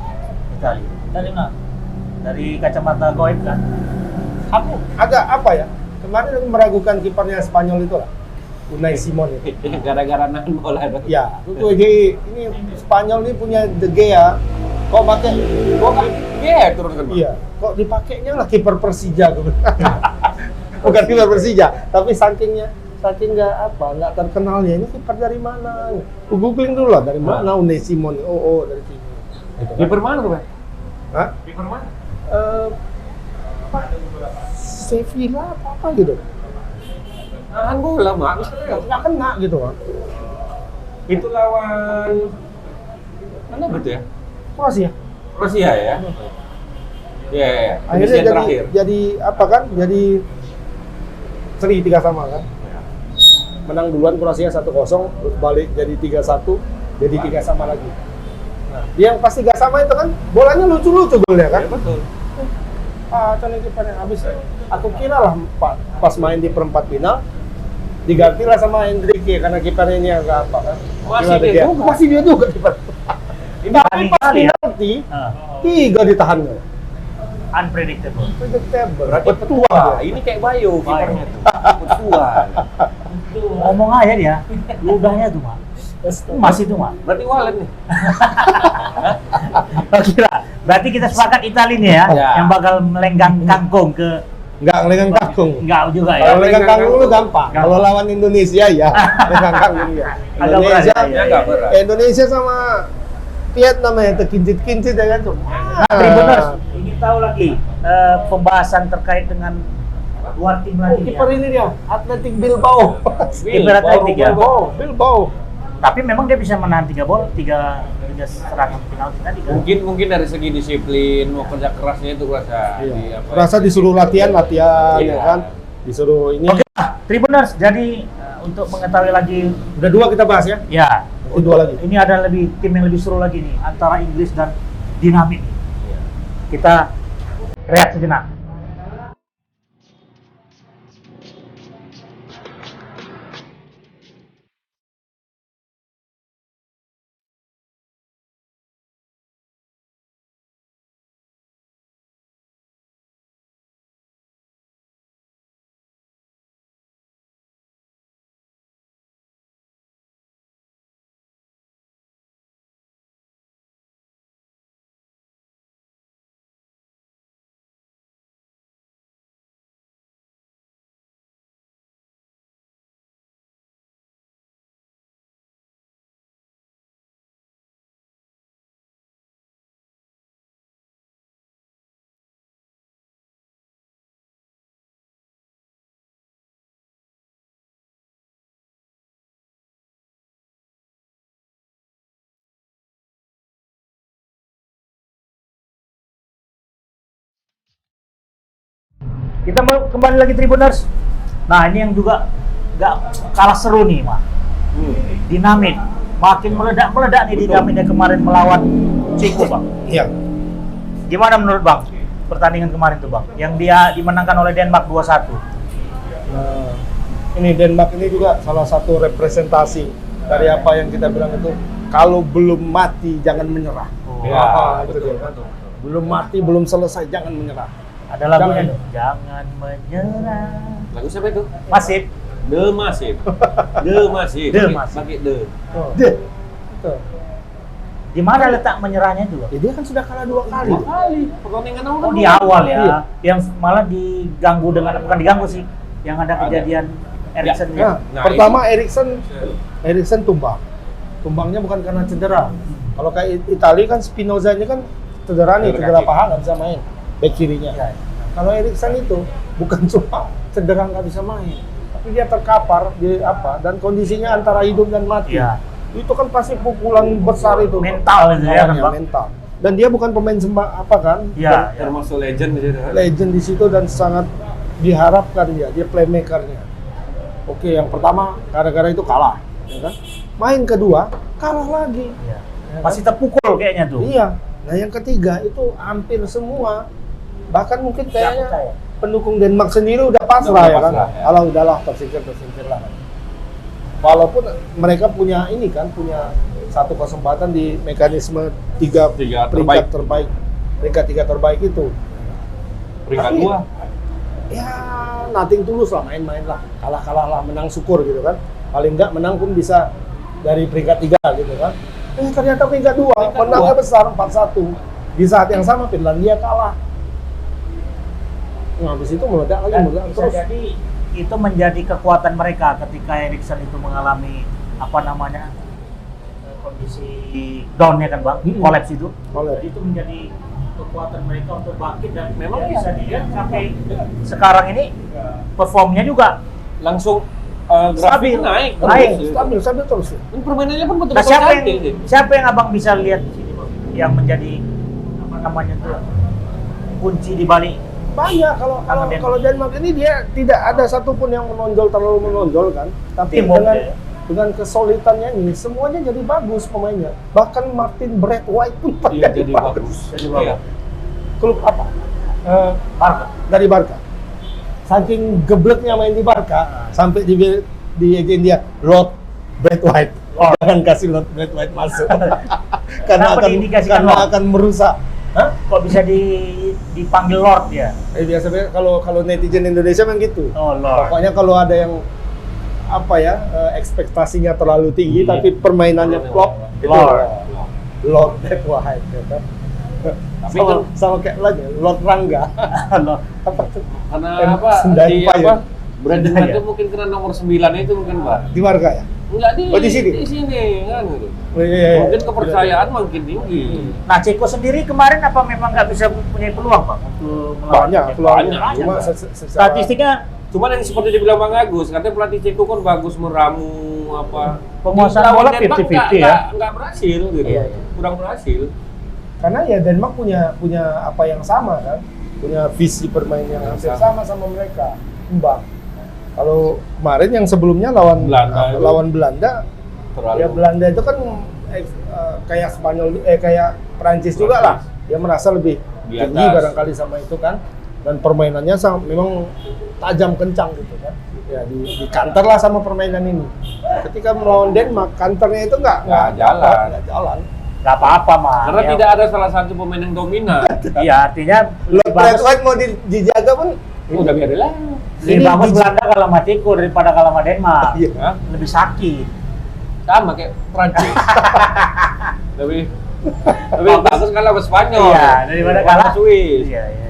S1: Italia.
S4: Dari mana?
S1: Dari kacamata goib kan.
S3: Aku agak apa ya? Kemarin aku meragukan kipernya Spanyol itu lah. Unai Simon itu.
S2: Gara-gara nahan bola dong.
S3: Ya, itu ini Spanyol ini punya De Gea. Kok pakai?
S2: Iya, turun kan.
S3: Iya, kok dipakainya lah kiper Persija gitu. Bukan kiper Persija, tapi saking nggak terkenalnya ini kiper dari mana? Aku googling dulu lah dari mana Unai Simon. Oh dari sini. Gitu kan.
S2: Kiper mana tuh, Pak?
S3: Hah?
S2: Kiper mana?
S3: Pak Sevilla apa gitu?
S2: Nahan bola, Mak.
S3: Nggak kena gitu kan?
S2: Itu lawan mana gitu ya?
S3: Kroasia.
S2: Rusia ya? Iya, iya.
S3: Akhirnya
S2: Penyisian terakhir.
S3: jadi apa kan? Jadi seri 3-3 kan? menang duluan Kroasia 1-0, terus balik jadi 3-1, jadi 3 sama lagi. Nah, dia yang pasti gak sama itu kan, bolanya lucu-lucu golnya kan?
S2: Ya, betul.
S3: Calon kipernya habis. Aku kira lah pas main di perempat final digantilah sama Enrique karena kipernya ini agak apa kan? Masih dia juga kiper. Tapi pas penalti 3 ditahannya.
S1: Unpredictable.
S3: Predictable.
S2: Berarti petua. Ini kayak Bayu kipernya tuh. Petua.
S1: Ngomong aja dia, ludahnya tuh Mak. Masih tuh Mak.
S2: Berarti walet nih.
S1: Kira. Berarti kita sepakat Italia nih ya,
S2: Ya.
S1: yang bakal melenggang kangkung ke
S3: Enggak ngelenggang kangkung.
S1: enggak juga ya.
S3: Kalau lenggang kangkung lu gampang.
S1: Gampang.
S3: Kalau lawan Indonesia ya, lenggang kangkung ya.
S1: Agak berat ya.
S2: Ya enggak berat.
S3: Indonesia sama Vietnam ya terkincit-kincit ya kan tuh.
S1: Nah, Tribuners, ingin tahu lagi pembahasan terkait dengan luar tim lagi
S3: Kiper
S1: ya.
S3: ini dia, Athletic Bilbao.
S1: Kiper Atletik ya.
S3: Bilbao.
S1: Tapi memang dia bisa menahan 3 gol, 3 serangan penalti tadi kan.
S2: Mungkin dari segi disiplin, mau kerja kerasnya itu rasa.
S3: Iya. Rasa disuruh latihan
S2: Iya.
S3: ya kan. Disuruh ini.
S1: Oke, Tribuners, jadi untuk mengetahui lagi
S3: Udah 2 kita bahas ya.
S1: ya,
S3: Nanti 2 lagi.
S1: ini ada tim yang lebih seru lagi nih antara Inggris dan Dinamit. Kita rehat sejenak. Kita kembali lagi Tribuners. Nah, ini yang juga nggak kalah seru nih, Mak. Dinamit makin meledak-meledak nih Dinamitnya kemarin melawan Ceko, Bang.
S3: Iya.
S1: Gimana menurut Bang pertandingan kemarin tuh, Bang? Yang dia dimenangkan oleh Denmark 2-1.
S3: Nah, ini Denmark ini juga salah satu representasi dari apa yang kita bilang itu, kalau belum mati jangan menyerah. Itu dia kan. Belum mati, belum selesai, jangan menyerah.
S1: Ada lagunya tuh. Jangan menyerah.
S2: Lagu siapa itu?
S1: Masif.
S2: The Massive. The Massive.
S1: The Massive.
S2: Pakai The.
S3: Deh. Betul.
S1: Di mana letak menyerahnya itu, Bang?
S3: Ya, dia kan sudah kalah 2 kali.
S2: Pertandingan awal.
S1: Oh, di awal ya.
S3: Iya.
S1: Yang malah diganggu dengan, bukan diganggu sih. Yang ada kejadian Eriksen
S3: Nah,
S2: Nah,
S3: pertama Eriksen tumbang. Tumbangnya bukan karena cedera. Kalau kayak Italia kan Spinozza ini kan cedera nih, cedera paha nggak bisa main. Back kirinya.
S1: Ya.
S3: Kalau Eriksen itu bukan cuma cedera nggak bisa main, tapi dia terkapar di apa dan kondisinya antara hidup dan mati.
S1: Iya.
S3: Itu kan pasti pukulan besar itu.
S1: Mental itu ya, kan,
S3: Lawannya,
S1: Bang?
S3: mental. Dan dia bukan pemain apa kan?
S1: Iya.
S2: Termasuk legend di situ.
S3: Legend di situ dan sangat diharapkan dia playmakernya. Oke, yang pertama gara-gara itu kalah, ya kan? Main kedua kalah lagi.
S1: Iya.
S3: Ya kan?
S1: Masih terpukul kayaknya tuh.
S3: Iya. Nah, yang ketiga itu hampir semua, bahkan mungkin kayaknya
S1: percaya.
S3: pendukung Denmark sendiri udah pasrah ya kan.
S2: pasrah, ya.
S3: Kalau udahlah tersingkir lah. Walaupun mereka punya ini kan, punya satu kesempatan di mekanisme tiga peringkat terbaik. Peringkat 3 terbaik itu.
S2: Peringkat
S3: Tapi,
S2: 2.
S3: Ya, nothing tulus lah, main-main lah, kalah-kalah lah, menang syukur gitu kan. Paling enggak menang pun bisa dari peringkat 3 gitu kan. Ternyata peringkat 2, menangnya besar 4-1. Di saat yang sama Finlandia kalah. Nah, habis itu meledak lagi,
S1: Dan
S3: meledak
S1: bisa
S3: terus.
S1: jadi itu menjadi kekuatan mereka ketika Eriksen itu mengalami apa namanya kondisi down-nya kan, Bang, kolaps itu.
S3: Kolaps.
S1: Jadi itu menjadi kekuatan mereka untuk bangkit dan
S2: Memang
S1: ya bisa dilihat sampai sekarang ini performnya juga
S2: Langsung
S1: stabil,
S2: grafik naik.
S1: naik.
S3: Stabil terus.
S2: Dan permainannya pun
S1: Nah,
S2: betul-betul
S1: siapa
S2: cantik sih.
S1: yang abang bisa lihat di sini, Bang, yang menjadi apa namanya tuh kunci di balik
S3: Banyak kalau Denmark ini dia tidak ada satupun yang terlalu menonjol kan. Tapi
S1: Timur,
S3: dengan kesulitannya ini semuanya jadi bagus pemainnya. Bahkan Martin Braithwaite pun
S2: Iya, jadi bagus.
S1: Jadi
S2: Iya.
S1: bagus.
S3: Klub apa?
S1: Barca.
S3: Dari Barca. Saking gebleknya main di Barca sampai di agent dia Lord Braithwaite. Jangan kasih Lord Braithwaite masuk.
S1: Kenapa diindikasikan Lord?
S3: akan merusak. Hah?
S1: Kok bisa dipanggil Lord ya?
S3: Biasanya kalau netizen Indonesia kan gitu.
S1: Oh, Lord.
S3: Pokoknya kalau ada yang ekspektasinya terlalu tinggi
S2: Iya.
S3: tapi permainannya flop, itu Lord Braithwaite ya kan.
S2: Tapi
S3: sama kayak lagi Lord Rangga.
S1: Lord.
S3: Apa tuh?
S2: Karena
S3: Sendai
S2: di
S3: Payung.
S2: Brandon
S1: Sendai,
S2: itu
S1: ya?
S2: mungkin karena nomor 9 itu mungkin, Pak.
S3: Di Barca ya?
S2: Enggak di
S3: sini?
S2: Di sini kan gitu.
S3: Iya.
S2: Mungkin kepercayaan makin tinggi.
S1: Nah, Ceko sendiri kemarin apa memang nggak bisa punya peluang, Pak, untuk melawan
S3: Banyak
S1: Ceko?
S3: peluangnya.
S2: Banyak.
S3: Cuma
S1: Statistiknya
S2: Cuman yang seperti dibilang Bang Agus, katanya pelatih Ceko kan bagus meramu apa.
S1: Penguasaan
S2: Lawan
S1: bola
S2: Denmark
S1: 50-50 ya.
S2: Nggak berhasil gitu.
S1: Iya, iya.
S2: Kurang berhasil.
S3: karena ya Denmark punya apa yang sama kan, punya visi bermain yang hampir sama mereka, imbang. Kalau kemarin yang sebelumnya lawan Belanda,
S2: Terlalu.
S3: ya Belanda itu kan kayak Spanyol, kayak Prancis juga lah. Dia merasa lebih
S2: Di
S3: tinggi
S2: atas.
S3: barangkali sama itu kan, dan permainannya memang tajam kencang gitu kan. Ya di counter lah sama permainan ini. Ketika melawan Denmark, counternya itu nggak jalan.
S1: nggak apa-apa, mah.
S2: Karena
S1: Ya.
S2: tidak ada salah satu pemain yang dominan.
S1: Iya, artinya
S3: Lord Braithwaite mau dijaga pun
S2: Udah biarin lah.
S1: lebih bagus Belanda kalah sama Ceko daripada kalah sama Denmark.
S3: Iya.
S2: Hah?
S1: Lebih sakit.
S2: Sama kayak Prancis. lebih bagus kalah sama Spanyol.
S1: Iya, daripada kalah
S2: Swiss.
S1: Iya, iya.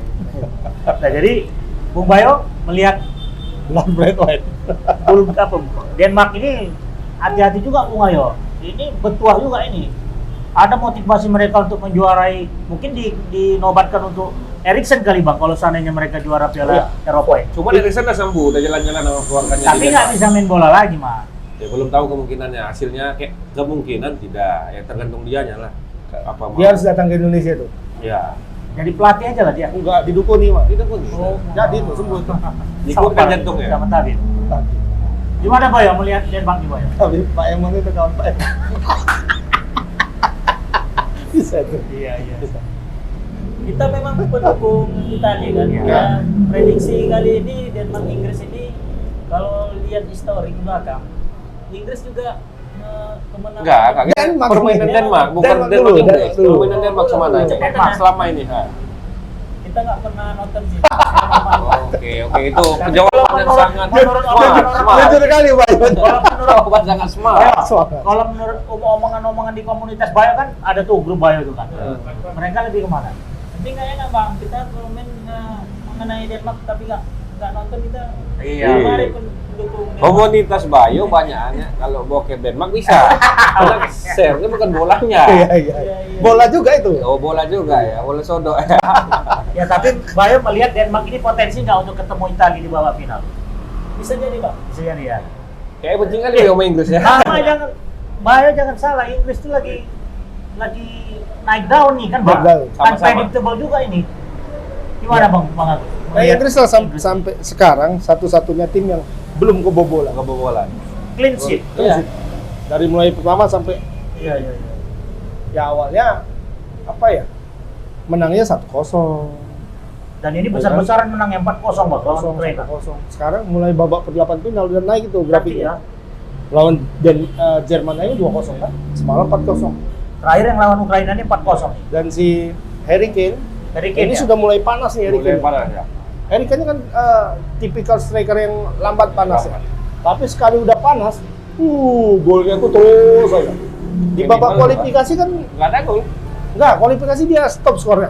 S1: Nah, jadi Bung Bayo melihat
S3: Lord Braithwaite.
S1: Denmark ini hati-hati juga Bung Bayo. Ini bertuah juga ini. Ada motivasi mereka untuk menjuarai, mungkin dinobatkan untuk Eriksen kali Bang, kalau seandainya mereka juara Piala Eropa ya.
S2: Cuma dari sana sembuh, udah jalan-jalan sama keluarganya.
S1: Tapi nggak bisa main bola lagi, Mas.
S2: Ya belum tahu kemungkinannya. Hasilnya kayak kemungkinan tidak. Ya tergantung dianya lah. Apa mau.
S3: Dia harus datang ke Indonesia tuh.
S2: Ya.
S1: Jadi pelatih aja lah dia.
S3: Enggak didukuni, Mak.
S2: Itu pun.
S3: Jadi itu sembuh tuh.
S2: Dikuatkan jantung ya.
S1: Sama Tabit. Gimana Bayo melihat Denmark nih Bayo?
S3: Tapi Pak Emon itu kawan Pak Emon. Bisa tuh.
S1: Iya.
S4: Kita memang pendukung Italia kan.
S1: Iya.
S4: Ya, prediksi kali ini Denmark Inggris ini kalau lihat histori ke belakang, Inggris juga kemenangan.
S2: Enggak.
S3: Denmark.
S2: Permainan Denmark, bukan
S3: Denmark
S2: Denmark
S3: dulu,
S2: Inggris.
S3: Denmark dulu.
S2: Permainan Denmark sama mana?
S4: Denmark.
S2: Selama ini. Ha.
S4: Kita nggak pernah nonton sih.
S2: Oke, itu jawaban yang sangat smart.
S3: Jujur kali, Pak Emon.
S2: Jawaban sangat smart.
S1: Kalau menurut omongan-omongan di komunitas Bayo kan ada tuh grup Bayo tuh kan. Mereka lebih kemana?
S4: Tapi nggak enak Bang, kita kalau main mengenai Denmark tapi nggak nonton kita.
S1: Iya.
S4: Mari pendukung Denmark.
S2: Komunitas Bayo banyaknya. Kalau bokep Denmark bisa. Karena share-nya bukan bolanya.
S3: Iya. Bola juga itu.
S2: Oh, bola juga ya, bola sodok ya.
S1: Ya tapi Bayo melihat Denmark ini potensi nggak untuk ketemu Italia di babak final?
S4: Bisa jadi Bang.
S1: Bisa jadi ya.
S2: Kayak penting kali ya sama Inggris ya.
S1: Bayo jangan salah, Inggris tuh lagi naik daun nih kan Bang.
S3: Naik daun.
S2: Sama-sama.
S1: Unpredictable juga ini. Gimana Bang Agus?
S3: Nah, Inggris lah sampai sekarang satu-satunya tim yang belum kebobolan.
S2: Kebobolan.
S1: Clean sheet.
S2: Iya.
S3: Dari mulai pertama sampai
S1: Iya.
S3: ya awalnya apa ya? Menangnya 1-0.
S1: Dan ini besar-besaran menang 4-0 Bang lawan
S3: 0-0,
S1: Ukraina.
S3: 1-0. Sekarang mulai babak ke-8 final udah naik itu grafiknya.
S1: Ya.
S3: Lawan Jerman aja 2-0 kan? Semalam 4-0.
S1: Terakhir yang lawan Ukraina ini 4-0 nih.
S3: Dan si Harry Kane ini
S1: Ya?
S3: sudah mulai panas nih Harry
S2: Mulai
S3: Kane.
S2: panas ya.
S3: Harry Kane kan tipikal striker yang lambat panas ya. Tapi sekali udah panas, golnya tuh terus aja. Di
S2: Ini
S3: babak
S2: malah,
S3: kualifikasi kan
S2: Enggak ada gol.
S3: enggak, kualifikasi dia stop skornya.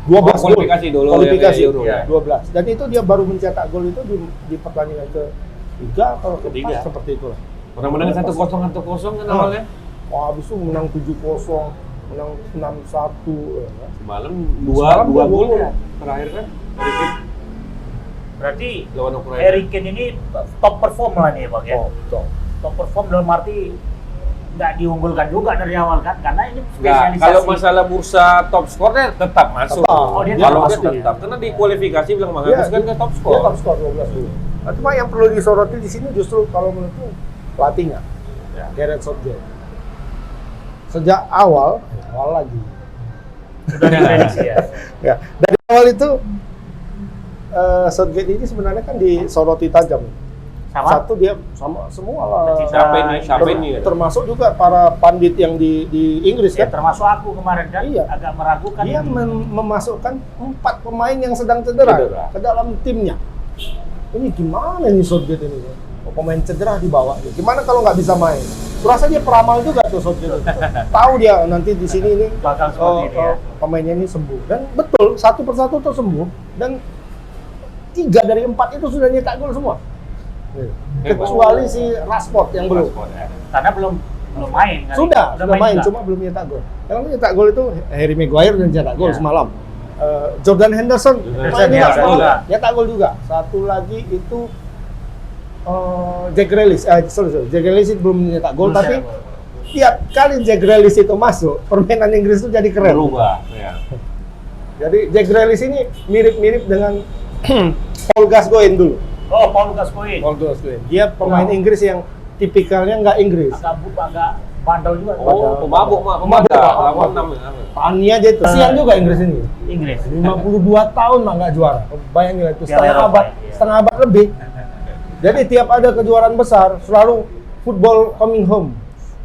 S3: 12 gol.
S2: Kualifikasi dulu
S3: Kualifikasi
S2: ya, Euro ya.
S3: 12. Dan itu dia baru mencetak gol itu di pertandingan ke-3 atau
S2: Ketiga.
S3: ke-4 seperti itulah.
S2: Orang menang 1-0 kan awalnya.
S3: Wah, habis itu menang 7-0, menang 6-1 ya.
S2: Semalam
S3: Semalam
S2: 2
S3: dua
S2: gol
S3: gol.
S2: ya. Terakhir kan. Sedikit
S1: Berarti
S2: lawan Ukraina.
S1: Harry Kane ini top perform lah nih Bang ya.
S3: Top.
S1: Top perform dalam arti nggak diunggulkan juga dari awal kan, karena ini
S2: Nggak,
S1: spesialisasi.
S2: kalau masalah bursa top score-nya tetap masuk.
S3: Tetap. Oh,
S1: dia
S2: Kalau
S1: tetap
S2: dia
S1: masuk,
S2: tetap, karena di kualifikasi bilang Bang
S3: Iya,
S2: Agus kan ke top
S3: Dia
S2: score.
S3: top skor 12 dulu. Nah, cuma yang perlu disoroti di sini justru kalau menurutku pelatihnya,
S2: Ya.
S3: Gareth Southgate. Sejak awal lagi.
S1: Sudah diprediksi ya.
S3: Ya, dari awal itu Southgate ini sebenarnya kan disoroti tajam.
S1: Sama
S3: Satu dia sama semua lah.
S2: Siapa ini?
S3: Termasuk juga para pandit yang di Inggris
S1: ya,
S3: kan.
S1: termasuk aku kemarin kan
S3: Iya.
S1: agak meragukan
S3: Dia
S1: ini.
S3: memasukkan 4 pemain yang sedang cedera ke dalam timnya. Ini gimana nih Southgate ini? Oh, pemain cedera dibawa. Gimana kalau nggak bisa main? Kurasa dia peramal juga tuh Southgate. Tahu dia nanti di sini ini
S1: Bakal seperti ini ya.
S3: pemainnya ini sembuh. Dan betul satu persatu tuh sembuh. Dan 3 dari 4 itu sudah nyetak gol semua. Kecuali si Rashford yang belum.
S1: Karena belum main kan.
S3: Sudah main,
S1: juga.
S3: cuma belum nyetak gol. Yang nyetak gol itu Harry Maguire dan nyetak gol
S1: Ya.
S3: semalam. Jordan Henderson main juga
S1: ya,
S3: semalam,
S1: juga.
S3: nyetak gol juga. Satu lagi itu Jack Grealish. Jack Grealish itu belum nyetak gol,
S1: Belum
S3: tapi
S1: nyetak gol.
S3: tiap kali Jack Grealish itu masuk, permainan Inggris itu jadi keren.
S2: Berubah. Ya.
S3: Jadi Jack Grealish ini mirip-mirip dengan Paul Gascoigne dulu.
S1: Oh, Paul Gascoigne.
S3: Paul Gascoigne. Dia pemain Inggris yang tipikalnya nggak Inggris.
S1: Agak bandel juga.
S2: Oh, pemabuk mah,
S3: Pemabuk.
S2: pemabuk. 86 ya.
S3: Tani aja itu. Kesian juga Inggris ini.
S1: Inggris.
S3: 52 tahun mah nggak juara. Bayangin itu
S1: Piala Eropa, ya.
S3: setengah abad lebih. Jadi tiap ada kejuaraan besar selalu football coming home.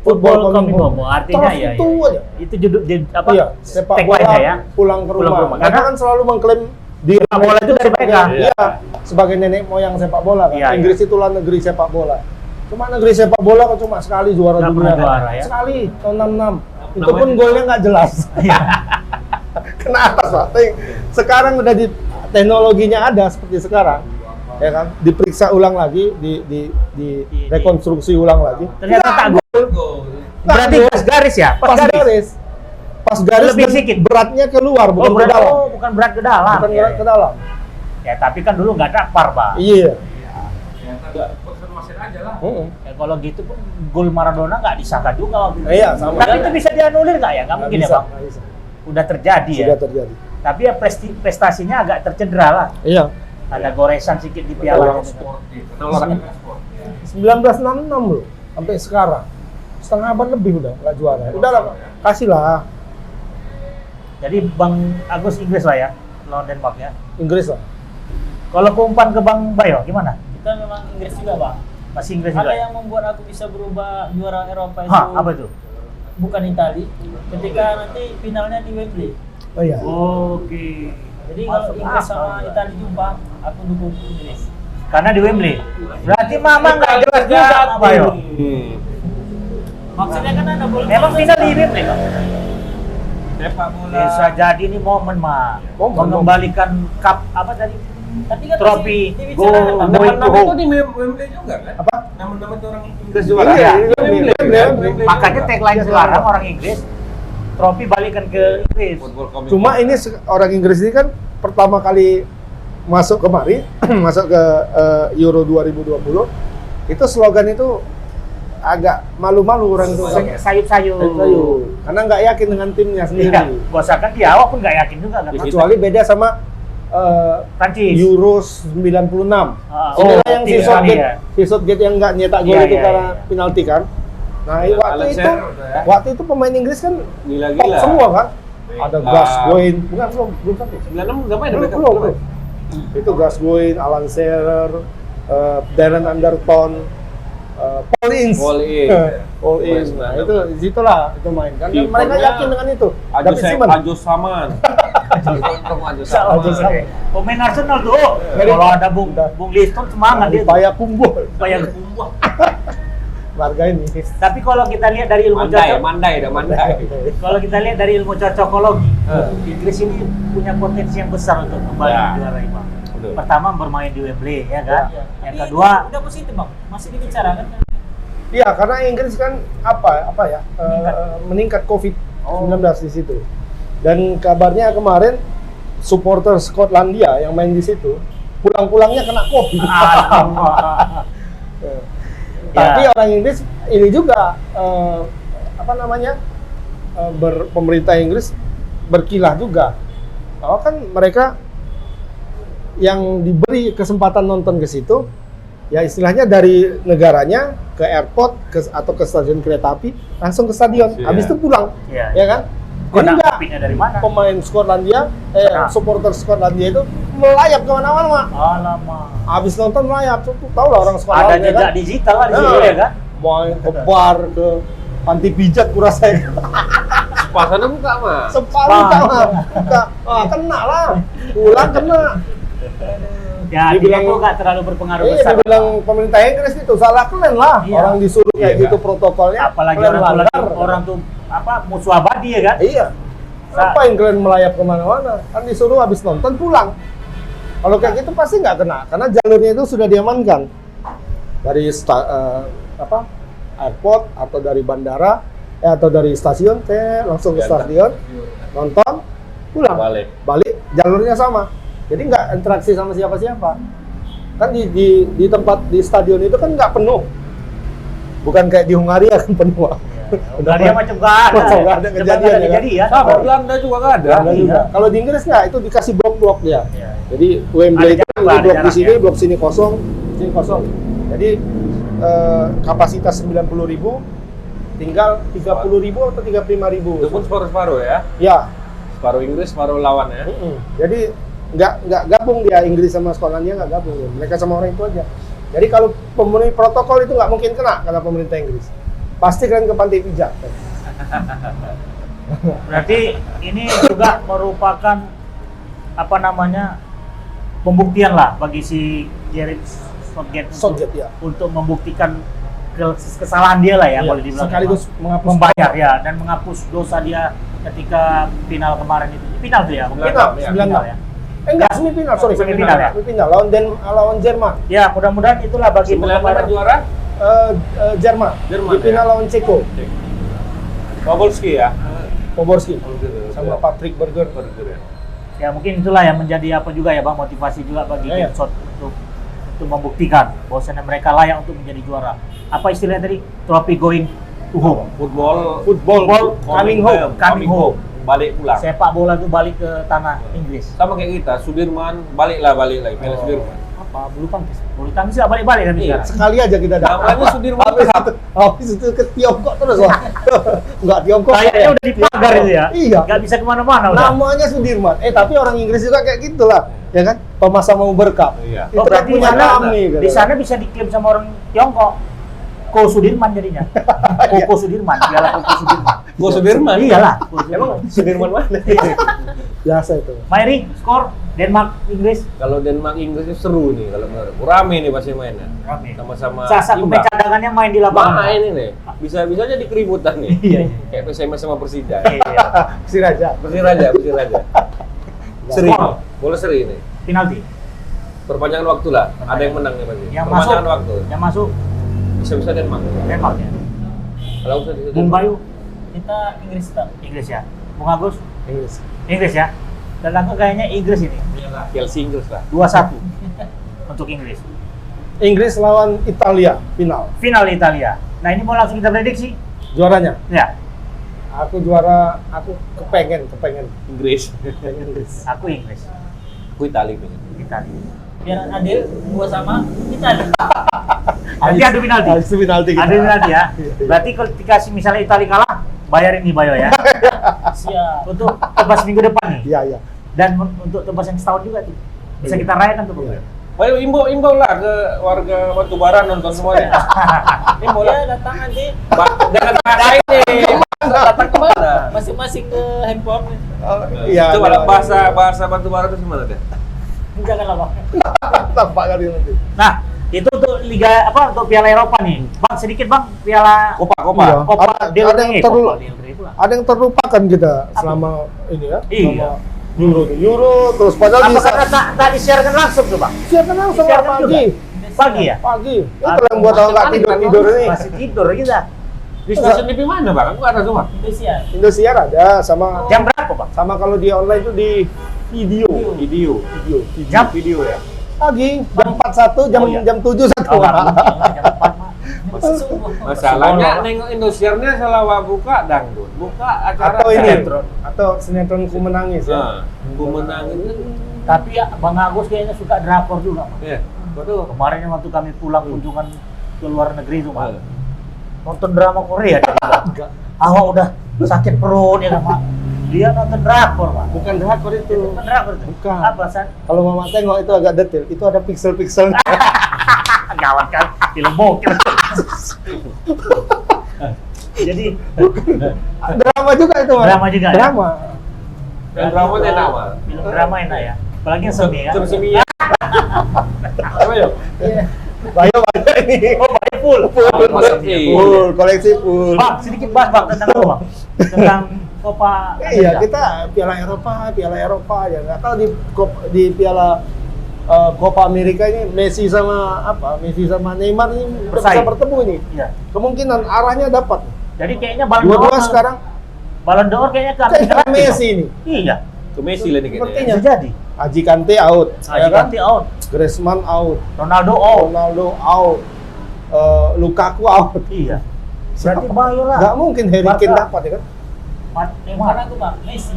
S1: Football coming home. Artinya
S3: Terus
S1: ya.
S3: itu
S1: ya.
S3: aja.
S1: Itu judul apa?
S3: Iya, sepak bola
S1: tagline-nya ya.
S3: pulang ke
S1: Pulang ke
S3: rumah.
S1: rumah.
S3: Mereka
S1: Karena
S3: kan selalu mengklaim di
S1: sepak bola itu dari mereka.
S3: Iya, sebagai nenek moyang sepak bola kan.
S1: Iya, iya.
S3: Inggris itulah negeri sepak bola. Cuma negeri sepak bola kan cuma sekali juara
S1: Nggak
S3: dunia.
S1: pernah juara, ya.
S3: Sekali tahun 66. Itu pun golnya nggak jelas.
S1: Iya.
S3: Kena atas Pak. Tapi sekarang udah di teknologinya ada seperti sekarang. Ya kan? Diperiksa ulang lagi, di rekonstruksi ulang lagi.
S1: Ternyata tak gol. Berarti
S3: gol.
S1: pas garis ya?
S3: Pas garis. Pas garis
S1: Lebih
S3: dan
S1: sedikit.
S3: beratnya keluar bukan ke dalam.
S1: bukan berat ke dalam.
S3: Bukan
S1: Ya,
S3: berat ke dalam.
S1: Ya, tapi kan dulu nggak ada VAR, Pak.
S3: Iya.
S1: Ya, kalau gitu pun gol Maradona nggak disahkan juga waktu itu.
S3: Iya, sama.
S1: Tapi itu bisa dianulir nggak ya? Nggak mungkin ya, Bang?
S3: nggak bisa.
S1: Udah terjadi ya.
S3: Sudah terjadi.
S1: Tapi ya prestasinya agak tercedera lah.
S3: Iya.
S1: Ada goresan sedikit di piala.
S3: 1966 loh, sampai sekarang. Setengah abad lebih udah nggak juara. Udah lah, kasih lah
S1: Jadi Bang Agus Inggris lah ya, lawan Denmark ya.
S3: Inggris lah.
S1: Kalau keumpan ke Bang Bayo gimana?
S4: Kita memang Inggris juga, Bang.
S1: Masih Inggris
S4: Ada
S1: juga.
S4: yang membuat aku bisa berubah juara Eropa itu.
S1: Hah, apa itu?
S4: Bukan Itali. Ketika nanti finalnya di Wembley.
S3: Oh iya.
S1: Oke.
S4: Jadi kalau
S1: Masuk
S4: Inggris
S1: akal.
S4: sama Itali jumpa, aku dukung Inggris.
S1: Karena di Wembley. Berarti Mama nggak jelas juga Bang Bayo.
S4: Maksudnya kan ada bola.
S1: Memang final di Wembley Bang.
S2: Sepak bola.
S1: Bisa jadi ini momen mah mengembalikan cup apa tadi?
S4: Tapi kan
S1: Trofi
S4: masih
S1: go
S4: dibicarakan, Bang.
S1: going to
S2: Nama-nama itu
S1: home.
S2: di Wembley juga kan?
S3: Apa?
S2: Nama-nama itu orang Inggris
S1: Inggris
S2: juga.
S1: juga.
S3: Iya,
S1: Iya.
S3: Wembley.
S1: Makanya tagline sekarang orang Inggris trofi balikan ke Inggris.
S2: Football coming
S3: Cuma
S2: home.
S3: ini orang Inggris ini kan pertama kali masuk kemari, masuk ke Euro 2020, itu slogan itu agak malu-malu orang itu.
S1: Sayup-sayup.
S3: Karena nggak yakin dengan timnya sendiri.
S1: Iya, bosakan di awal pun nggak yakin juga kan.
S3: Kecuali beda sama
S1: Prancis.
S3: Euro 96.
S1: Ah,
S3: Inilah yang si
S1: iya,
S3: Southgate,
S1: iya.
S3: si Southgate yang nggak nyetak gol
S1: Iya,
S3: itu
S1: iya,
S3: karena
S1: iya.
S3: penalti kan. Nah,
S2: Iya,
S3: waktu
S2: Alan
S3: itu,
S2: Shearer udah ya.
S3: waktu itu pemain Inggris kan top
S2: Gila-gila.
S3: semua kan. Ada
S2: Beckham.
S3: Gascoigne, bukan belum sampai.
S2: 96 udah main
S3: Belum,
S2: Beckham?
S3: belum. Itu Gascoigne, Alan Shearer, Darren Anderton, Paul Ince.
S2: Paul Ince.
S3: Paul Ince. Nah, itu disitulah itu main kan. Dan mereka
S2: Kipernya
S3: yakin dengan itu.
S2: Ajo
S3: David Seaman.
S2: Saman. Ajo
S3: Ajo
S2: Saman.
S3: Saman.
S1: Pemain Arsenal tuh. Kalau ada Bung Liston semangat dia.
S3: Upaya Kumbuh.
S1: Supaya kumbuh.
S3: Warga ini.
S1: Tapi kalau kita lihat dari ilmu
S2: Mandai,
S1: cocok,
S2: Mandai.
S1: kalau kita lihat dari ilmu cocokologi, Inggris ini punya potensi yang besar untuk kembali
S2: Ya.
S1: juara IMA.
S2: Betul.
S1: Pertama bermain di Wembley, ya kan?
S3: Ya.
S1: Yang
S4: Tapi
S1: kedua,
S4: udah positif, Bang. Masih dibicarakan kan?
S3: Iya, karena Inggris kan apa ya meningkat COVID-19 di situ. Dan kabarnya kemarin supporter Skotlandia yang main di situ pulang-pulangnya kena COVID.
S1: ah,
S3: Tapi orang Inggris ini juga apa namanya pemerintah Inggris berkilah juga. Oh kan mereka yang diberi kesempatan nonton ke situ, ya istilahnya dari negaranya ke airport atau ke stasiun kereta api langsung ke stadion,
S2: Iya.
S3: habis itu pulang,
S1: Iya.
S3: ya kan?
S1: Kok
S3: Jadi enggak
S1: nangkepinnya dari mana?
S3: pemain Skotlandia,
S1: Nah.
S3: supporter Skotlandia itu melayap kemana-mana, Mak.
S1: Alamak.
S3: Habis nonton melayap, tuh tahu lah orang
S1: Ada
S3: Skotlandia
S1: jejak
S3: kan?
S1: digital lah di situ
S3: Nah.
S1: ya kan?
S3: Main ke bar, ke panti pijat kurasain.
S2: Pasarnya buka mah.
S3: Separuh Mak. Buka. Wah, kena lah. Pulang kena.
S1: Ya,
S3: Dibilang-
S1: itu nggak terlalu berpengaruh
S3: Iya,
S1: besar.
S3: dibilang pemerintah Inggris itu salah kalian lah.
S1: Iya.
S3: Orang disuruh kayak
S2: Iya,
S3: gitu
S2: kan?
S3: protokolnya.
S1: Apalagi
S3: kalian
S1: orang
S3: langgar.
S1: orang tuh apa musuh abadi ya kan?
S3: Iya. Ngapain kalian melayap kemana-mana? Kan disuruh habis nonton pulang. Kalau kayak gitu pasti nggak kena, karena jalurnya itu sudah diamankan dari airport atau dari bandara, atau dari stasiun, langsung ke stadion, nonton, pulang,
S2: Balik.
S3: jalurnya sama. Jadi nggak interaksi sama siapa-siapa. Kan di tempat di stadion itu kan nggak penuh, bukan kayak di Hungaria kan penuh.
S1: Hungaria macam nggak ada.
S3: Macam nggak ada kejadian, ya kan?
S1: ya.
S2: Sama Belanda juga nggak ada.
S3: Ada juga. Kalau di Inggris nggak, itu dikasih blok-blok dia.
S1: Iya.
S3: Jadi Wembley
S1: Ada
S3: itu
S1: jarak, ada
S3: blok di
S1: jarak,
S3: sini,
S1: ya.
S3: blok sini kosong, sini kosong. Jadi kapasitas 90.000, tinggal 30.000 atau 35.000.
S2: Itu pun separuh-separuh ya.
S3: Ya.
S2: Separuh Inggris, separuh lawan ya.
S3: Jadi nggak gabung dia, Inggris sama Skotlandia nggak gabung. Mereka sama orang itu aja. Jadi kalau memenuhi protokol itu nggak mungkin kena kata pemerintah Inggris. Pasti kalian ke pantai pijat.
S1: Berarti ini juga merupakan apa namanya pembuktian lah bagi si Gareth
S3: Southgate ya.
S1: untuk membuktikan kesalahan dia lah ya,
S3: Iya,
S1: boleh dibilang.
S3: sekaligus menghapus
S1: membayar ya dan menghapus dosa dia ketika final kemarin itu. Final tuh ya?
S3: Final,
S2: ya.
S3: 96.
S1: ya.
S3: Enggak, semifinal, sorry.
S1: Semifinal ya?
S3: Semifinal, lawan Jerman.
S1: Ya, mudah-mudahan itulah bagi
S2: 96
S1: penggemar
S2: juara.
S3: Jerman.
S2: Jerman,
S3: Di final
S2: ya?
S3: lawan Ceko.
S2: Pobolski ya.
S3: Poborski sama Patrick Berger.
S1: ya mungkin itulah yang menjadi apa juga ya Bang, motivasi juga bagi
S3: Iya.
S1: Gerson untuk membuktikan bahwasanya mereka layak untuk menjadi juara. Apa istilahnya tadi? Trophy going to home.
S2: Football
S3: coming home.
S2: Balik pulang.
S1: Sepak bola itu balik ke tanah Inggris.
S2: Sama kayak kita, Sudirman balik lagi Piala Sudirman.
S1: Apa? Bulu tangkis. Bulu tangkis nggak balik-balik kan
S2: Iya.
S1: sekarang.
S3: Sekali aja kita dapat.
S2: Namanya Sudirman
S3: Habis itu ke Tiongkok terus wah. Enggak Tiongkok.
S1: Kayaknya udah dipagar itu ya.
S3: Iya.
S1: Nggak bisa kemana-mana udah.
S3: Namanya Sudirman. Tapi orang Inggris juga kayak gitulah, ya kan? Thomas sama Uber Cup.
S2: Iya.
S3: Itu kan
S1: berarti
S3: punya
S1: di sana-
S3: kami.
S1: Di sana bisa diklaim sama orang Tiongkok. Ko Sudirman jadinya. Koko Sudirman, piala Koko Sudirman.
S2: Go Sudirman.
S1: Iyalah.
S2: Emang Sudirman mana?
S3: Biasa itu.
S1: Mairi, skor Denmark Inggris.
S2: Kalau Denmark Inggris itu seru nih kalau menurut. Rame nih pasti mainnya.
S1: Rame.
S2: Sama-sama.
S1: Sasa pemain
S2: imbang.
S1: cadangannya main di lapangan.
S2: Main ini. Bisa jadi keributan nih.
S1: Iya.
S2: Kayak PSMS sama Persija.
S1: Iya.
S3: Siraja.
S2: Persiraja. Seri.
S1: Wow.
S2: Bola seri ini.
S1: Penalti.
S2: Perpanjangan waktu lah. Ada yang menang nih pasti.
S1: Yang masuk.
S2: Perpanjangan waktu.
S1: Yang masuk
S2: Bisa Denmark.
S1: Denmark ya.
S2: Kalau bisa bisa
S1: Bung
S2: Denmark.
S1: Bayu
S4: Kita Inggris tak.
S1: Inggris ya. Bung Agus
S3: Inggris.
S1: Inggris ya. Dan aku kayaknya Inggris ini
S2: Chelsea Inggris lah.
S1: 2-1 untuk Inggris.
S3: Inggris lawan Italia final.
S1: Final Italia. Nah ini mau langsung kita prediksi
S3: Juaranya.
S1: ya.
S3: Aku juara, aku kepengen
S2: Inggris.
S3: Inggris.
S1: Aku Inggris.
S2: Aku Italia pengen.
S1: Italia.
S4: Biar adil, gua sama kita.
S1: Nanti adu penalti.
S3: Habis itu penalti kita.
S1: Adu penalti ya. Berarti ketika misalnya Italia kalah, bayarin nih Bayo ya.
S4: Siap.
S1: Untuk tebas minggu depan nih.
S3: Iya, iya.
S1: Dan untuk tebas yang setahun juga tuh. Bisa kita rayakan tuh Bung.
S3: Iya.
S2: Ayo imbau lah ke warga Batubara nonton semuanya. Imbau lah.
S4: Ya datang nanti
S2: Jangan ngadain nih. Datang kemana?
S4: masing-masing ke handphone.
S3: Iya.
S2: Coba lah bahasa Batubara itu gimana deh?
S4: Janganlah Bang.
S3: Tampak kali nanti.
S1: Nah, itu untuk liga apa untuk Piala Eropa nih. Bang, sedikit Bang, Piala
S2: Kopa.
S3: Iya.
S1: Copa del
S3: Ada yang
S1: Rey.
S3: terlalu-
S1: Copa del Rey pula.
S3: Ada yang terlupakan kita selama ini ya.
S1: Iya.
S3: Selama Euro terus padahal
S1: Apa
S3: bisa
S1: karena tak disiarkan langsung tuh Bang?
S3: siapkan langsung
S1: Disiarkan
S3: pagi.
S1: juga? Pagi ya?
S3: Pagi. Itu yang buat tahu nggak tidur ini.
S1: Masih tidur kita.
S2: Di stasiun TV mana bang? Aku nggak tahu cuma.
S4: Indonesia.
S3: Indosiar ada sama
S1: Jam berapa Bang?
S3: sama kalau di online itu di video.
S2: Video.
S1: Jam?
S2: Video ya.
S3: Pagi jam 41 jam
S1: Oh, iya.
S3: jam 7 satu.
S1: Oh, jam 4 Mah.
S4: Masih subuh.
S2: Masalahnya nengok Indosiarnya salah buka dangdut, buka acara
S3: Atau ini,
S2: sinetron.
S3: atau sinetron Ku Menangis ya.
S2: Nah, Ku Menangis.
S1: Tapi ya Bang Agus kayaknya suka drakor juga, Pak.
S2: Iya, betul.
S1: Kemarin waktu kami pulang kunjungan ke luar negeri itu, Pak. Nonton drama Korea dia bilang. Awak udah sakit perut ya kan, Pak. Dia nonton drakor, Pak.
S3: Bukan drakor itu.
S1: Bukan drakor itu.
S3: Bukan.
S1: Apa, San?
S3: Kalau Mama tengok itu agak detail, itu ada pixel-pixel.
S1: Gawat kan, film bokep. Jadi
S3: Drama juga itu, Mas.
S1: Drama juga, ya?
S3: Drama.
S2: Dan dramanya enak, Mas.
S1: film drama enak ya. Apalagi yang semi kan.
S2: Semi ya. Apa ya?
S3: Iya. Banyak ini.
S1: Oh, Pak, full.
S3: Full, koleksi full.
S1: Bang, sedikit bahas Bang tentang apa, Bang? Tentang Copa
S3: Iya,
S1: America.
S3: kita Piala Eropa ya. Nggak tahu di Piala Copa Amerika ini Messi sama Neymar ini bisa
S1: Bersaing.
S3: bertemu ini.
S1: Iya.
S3: Kemungkinan arahnya dapat.
S1: Jadi kayaknya Ballon
S3: Dua-dua
S1: d'Or
S3: sekarang
S1: Ballon d'Or kayaknya ke
S3: kayaknya
S1: Amerika
S3: Messi ini.
S1: Iya.
S2: Ke Messi lah nih
S3: Sepertinya.
S2: kayaknya.
S1: Bisa jadi.
S3: Aji Kante out,
S1: Aji Kante out,
S3: Griezmann out,
S1: Ronaldo out.
S3: Ronaldo out, Lukaku out.
S1: Iya. Berarti bahaya lah.
S3: Nggak mungkin Harry Kane
S1: Barca.
S3: dapat ya kan?
S1: Neymar.
S4: Mana tuh Bang? Messi.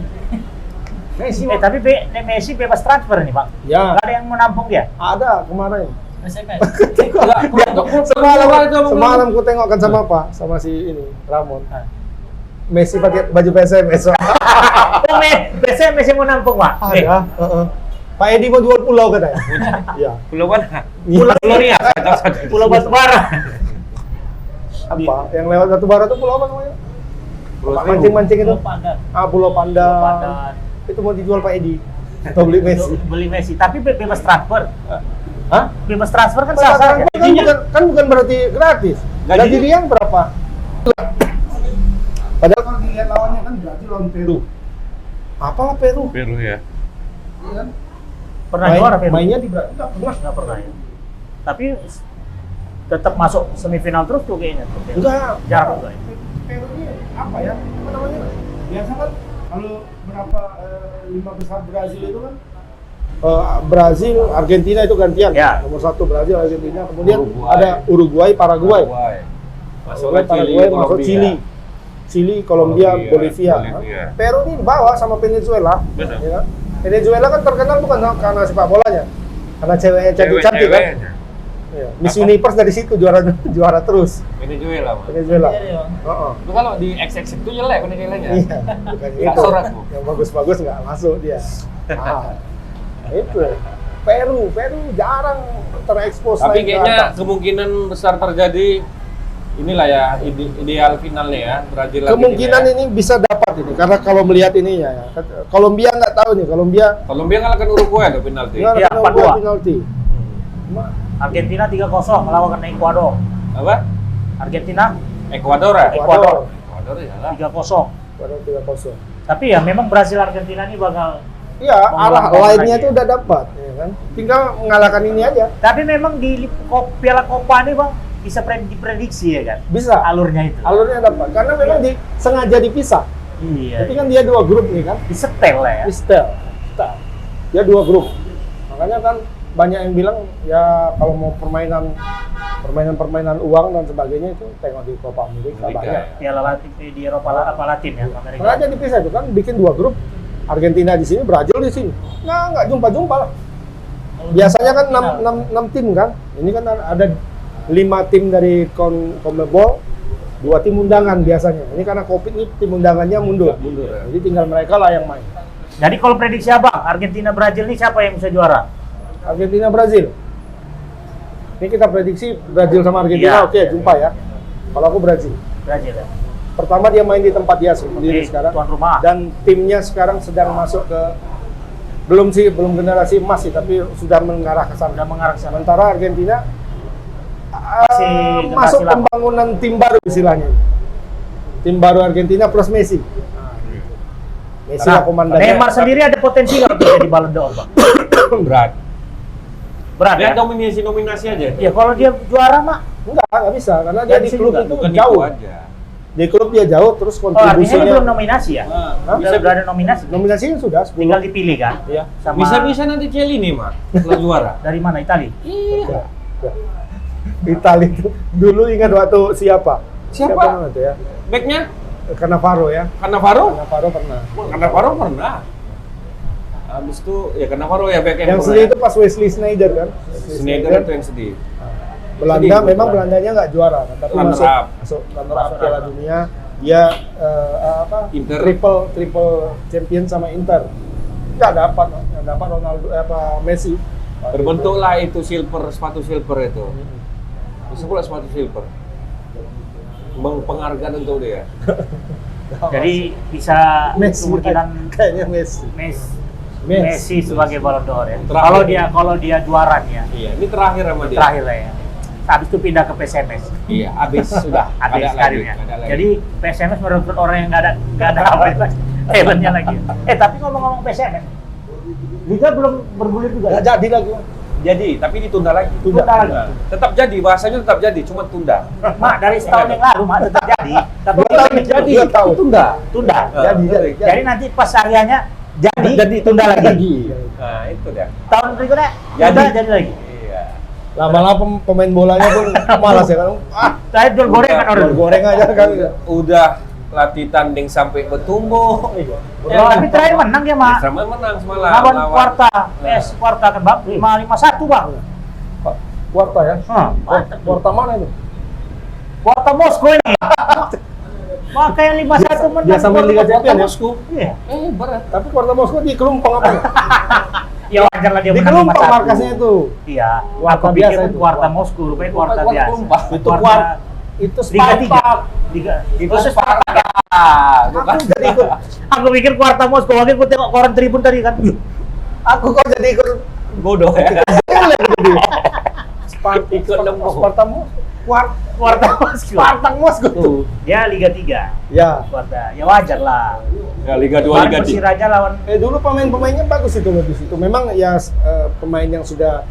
S3: Messi
S1: Tapi Messi bebas transfer nih, Pak.
S3: ya
S1: Nggak ada yang menampung dia.
S3: ada kemarin.
S4: SMS.
S3: Semalam ku tengok kan sama apa? Sama si ini Ramon. Messi pakai baju PSMS.
S1: Biasanya Messi mau nampung, Pak.
S3: Ada. Pak Edi mau jual pulau katanya. Iya.
S2: Pulau mana?
S1: Pulau
S2: Pulau Ria.
S1: Pulau Batubara.
S3: Apa? Yang lewat Batubara itu pulau apa namanya?
S2: Pulau Seribu.
S3: Mancing-mancing itu.
S4: Pulau Pandan.
S3: Pulau Pandan.
S1: Pulau Pandan.
S3: Itu mau dijual Pak Edi. Atau beli Messi.
S1: Beli Messi, tapi bebas transfer.
S3: Hah?
S1: Bebas transfer kan
S3: Kan
S1: sah-sah aja.
S3: bukan berarti gratis.
S2: Gajinya?
S3: Gaji dia yang berapa? Padahal kalau dilihat lawannya kan berarti lawan Peru. Apalah Peru?
S2: Peru ya.
S3: Iya kan?
S1: Pernah juara Peru?
S3: Mainnya di Brazil
S1: Nggak pernah ya. Tapi tetap masuk semifinal terus tuh kayaknya.
S3: enggak.
S1: Jarang juga ya.
S3: Peru ini apa ya? Apa namanya? Biasa kan kalau berapa 5 besar Brazil itu kan Brazil, Argentina itu gantian.
S1: Ya.
S3: Nomor 1 Brazil, Argentina. Kemudian
S2: Uruguay.
S3: ada Uruguay, Paraguay.
S2: Masuk
S3: Uruguay, Paraguay, masuk Chili, Kolombia, Bolivia. Peru ini dibawa sama Venezuela.
S2: Benar.
S3: Ya kan? Venezuela kan terkenal bukan karena sepak bolanya, karena ceweknya cantik-cantik kan. Ya. Miss Universe dari situ juara terus.
S2: Venezuela, Mas.
S3: Venezuela.
S4: Iya, Bang.
S3: Heeh.
S2: Itu kalau di XX itu jelek Venezuelanya.
S3: Iya, bukan
S2: Nggak
S3: itu.
S2: sorak, Bu.
S3: Yang bagus-bagus nggak masuk dia. Itu. Peru jarang terekspos.
S2: Tapi
S3: naik ke
S2: kayaknya
S3: atas.
S2: kemungkinan besar terjadi inilah ya ideal finalnya ya Brazil
S3: Kemungkinan
S2: Argentina ya.
S3: ini bisa dapat ini karena kalau melihat ininya ya. Kolombia nggak tahu nih,
S2: Kolombia ngalahkan Uruguay tuh penalti.
S3: nggak
S1: Iya,
S3: ada
S1: 4-2.
S3: penalti.
S1: Argentina 3-0 melawan Ekuador.
S2: Apa?
S1: Argentina
S2: Ekuador ya?
S1: Ekuador.
S2: Ekuador ya lah.
S1: 3-0.
S3: Pada 3-0.
S1: Tapi ya memang Brasil Argentina ini bakal.
S3: Iya, arah
S1: Mengulang
S3: lainnya
S1: lagi
S3: tuh
S1: ya.
S3: udah dapat, ya kan? Tinggal mengalahkan ini aja.
S1: Tapi memang di Piala Copa ini, Bang, bisa diprediksi ya kan?
S3: Bisa.
S1: Alurnya itu.
S3: Alurnya dapat. Karena memang sengaja dipisah.
S1: Iya.
S3: Tapi kan dia 2 grup nih kan?
S1: Disetel lah ya.
S3: Di setel. Dia 2 grup. Makanya kan banyak yang bilang ya kalau mau permainan uang dan sebagainya itu tengok di Copa Amerika
S2: Amerika,
S3: banyak.
S2: ya.
S1: Piala Latin di Eropa apa Latin ya Amerika.
S3: Sengaja dipisah itu kan bikin 2 grup. Argentina di sini, Brazil di sini. Nah, nggak jumpa-jumpa lah. Biasanya kan 6 tim kan. Ini kan ada 5 tim dari CONMEBOL, 2 tim undangan biasanya. Ini karena Covid ini tim undangannya mundur.
S2: Mundur ya.
S3: Jadi tinggal mereka lah yang main.
S1: Jadi kalau prediksi Abang, Argentina Brazil ini siapa yang bisa juara?
S3: Argentina Brazil. Ini kita prediksi Brazil sama Argentina,
S1: Iya.
S3: oke, jumpa ya. Kalau aku Brazil.
S1: Brazil ya.
S3: Pertama dia main di tempat dia sendiri
S1: Oke,
S3: sekarang.
S1: tuan rumah.
S3: Dan timnya sekarang sedang masuk ke belum generasi emas sih, tapi sudah mengarah ke sana.
S1: Sudah mengarah ke sana.
S3: Sementara Argentina
S1: Masih generasi
S3: masuk
S1: lama.
S3: pembangunan tim baru istilahnya. Tim baru Argentina plus Messi. Messi lah komandannya.
S1: Neymar sendiri ada potensi nggak untuk jadi Ballon d'Or, Bang?
S2: Berat.
S1: Berat
S2: Dia
S1: ya?
S2: nominasi aja.
S1: Ya kalau dia juara mah,
S3: Nggak bisa karena dia
S1: Nggak
S3: di
S1: bisa
S3: klub
S1: juga,
S3: itu
S2: Bukan
S3: jauh.
S2: itu aja.
S3: Di klub dia jauh terus
S1: oh artinya dia
S3: kontribusinya.
S1: belum nominasi ya?
S3: Hah?
S1: Udah ada nominasi.
S3: Nominasinya sudah 10.
S1: Tinggal dipilih kan?
S3: Iya.
S1: Sama
S2: Bisa-bisa nanti Celini, Mak. Setelah juara.
S1: dari mana? Itali?
S3: Ya. Italia itu dulu ingat waktu siapa?
S2: Siapa?
S3: namanya itu ya?
S2: Backnya?
S3: Cannavaro ya.
S2: Cannavaro?
S3: Cannavaro pernah.
S2: Cannavaro pernah. Habis itu ya Cannavaro ya back
S3: Yang sedih itu pas Wesley Sneijder kan.
S2: Sneijder itu yang sedih.
S3: Belanda
S2: Sedih,
S3: memang
S2: bukan.
S3: Belandanya nggak juara, kan, tapi
S2: Runner
S3: masuk
S2: up.
S3: runner up Piala Dunia. Dia
S2: Inter.
S3: triple champion sama Inter. Nggak dapat Ronaldo Messi.
S2: Terbentuklah itu sepatu silver itu. Disebutlah sepatu silver. Penghargaan untuk dia.
S1: Jadi bisa
S3: Messi
S1: kemungkinan
S3: kayaknya Messi.
S1: Messi sebagai Ballon d'Or ya.
S2: Terakhir.
S1: Kalau dia juaranya,
S2: Iya, ini terakhir sama dia.
S1: terakhir lah ya. Habis itu pindah ke PSMS.
S2: Iya, habis sudah.
S1: Habis
S2: Ada lagi,
S1: karirnya.
S2: ada lagi.
S1: Jadi PSMS merekrut orang yang nggak ada apa itu talentnya lagi. Tapi ngomong-ngomong PSMS, Liga belum bergulir juga.
S3: Nggak jadi lagi.
S2: Jadi, tapi ditunda lagi.
S1: Tunda lagi.
S2: Tetap jadi, bahasanya tetap jadi, cuma tunda.
S1: Mak dari setahun yang lalu mak tetap jadi. Tapi
S3: 2 tahun
S1: jadi
S3: dua tahun.
S2: Tunda.
S1: tunda.
S3: Jadi.
S1: Jadi nanti pas harianya jadi tunda lagi.
S2: Nah, itu dia.
S1: Tahun berikutnya jadi lagi.
S2: Iya.
S3: Lama-lama pemain bolanya pun malas ya kan.
S1: Saya jual gorengan orang.
S3: Goreng aja kan.
S2: Udah latih tanding sampai bertumbuh.
S1: Tapi terakhir menang ya mak.
S2: Sama menang semalam.
S1: Lawan Quarta, PS Quarta kan bang, 5-1 bang.
S3: Quarta ya.
S1: Mantap.
S3: Quarta mana itu?
S1: Quarta Moskow ini. Makanya 5-1 menang.
S3: Biasa main Liga Champions ya?
S2: Moskow.
S1: Iya.
S2: Berat.
S3: Tapi Quarta Moskow di Kelumpang apa?
S1: Ya wajar lah dia
S3: Di
S1: menang
S3: Kelumpang
S1: 5-1.
S3: markasnya itu.
S1: Iya.
S3: Quarta
S1: Aku pikir
S3: biasa
S1: kan
S3: itu.
S1: Quarta Moskow, rupanya Quarta
S2: Quarta
S1: biasa.
S2: Kelumpang.
S3: Itu itu
S1: Liga 3.
S3: Spartak.
S1: Itu
S2: Spartak.
S3: Aku jadi ikut.
S1: Aku pikir Quarta Moskow, aku tengok koran Tribun tadi kan.
S3: Aku kok jadi ikut
S2: Bodoh ya.
S3: Spartak
S2: nemu.
S3: Spartak Moskow.
S1: Quarta Moskow.
S3: Spartak Moskow tuh.
S1: Tuh, dia Liga 3.
S3: Ya.
S1: Quarta. Ya wajar lah.
S2: Ya, Liga 2,
S1: Kemarin
S2: Liga 3.
S1: Persiraja lawan
S3: Dulu pemain-pemainnya bagus itu di situ. Memang ya pemain yang sudah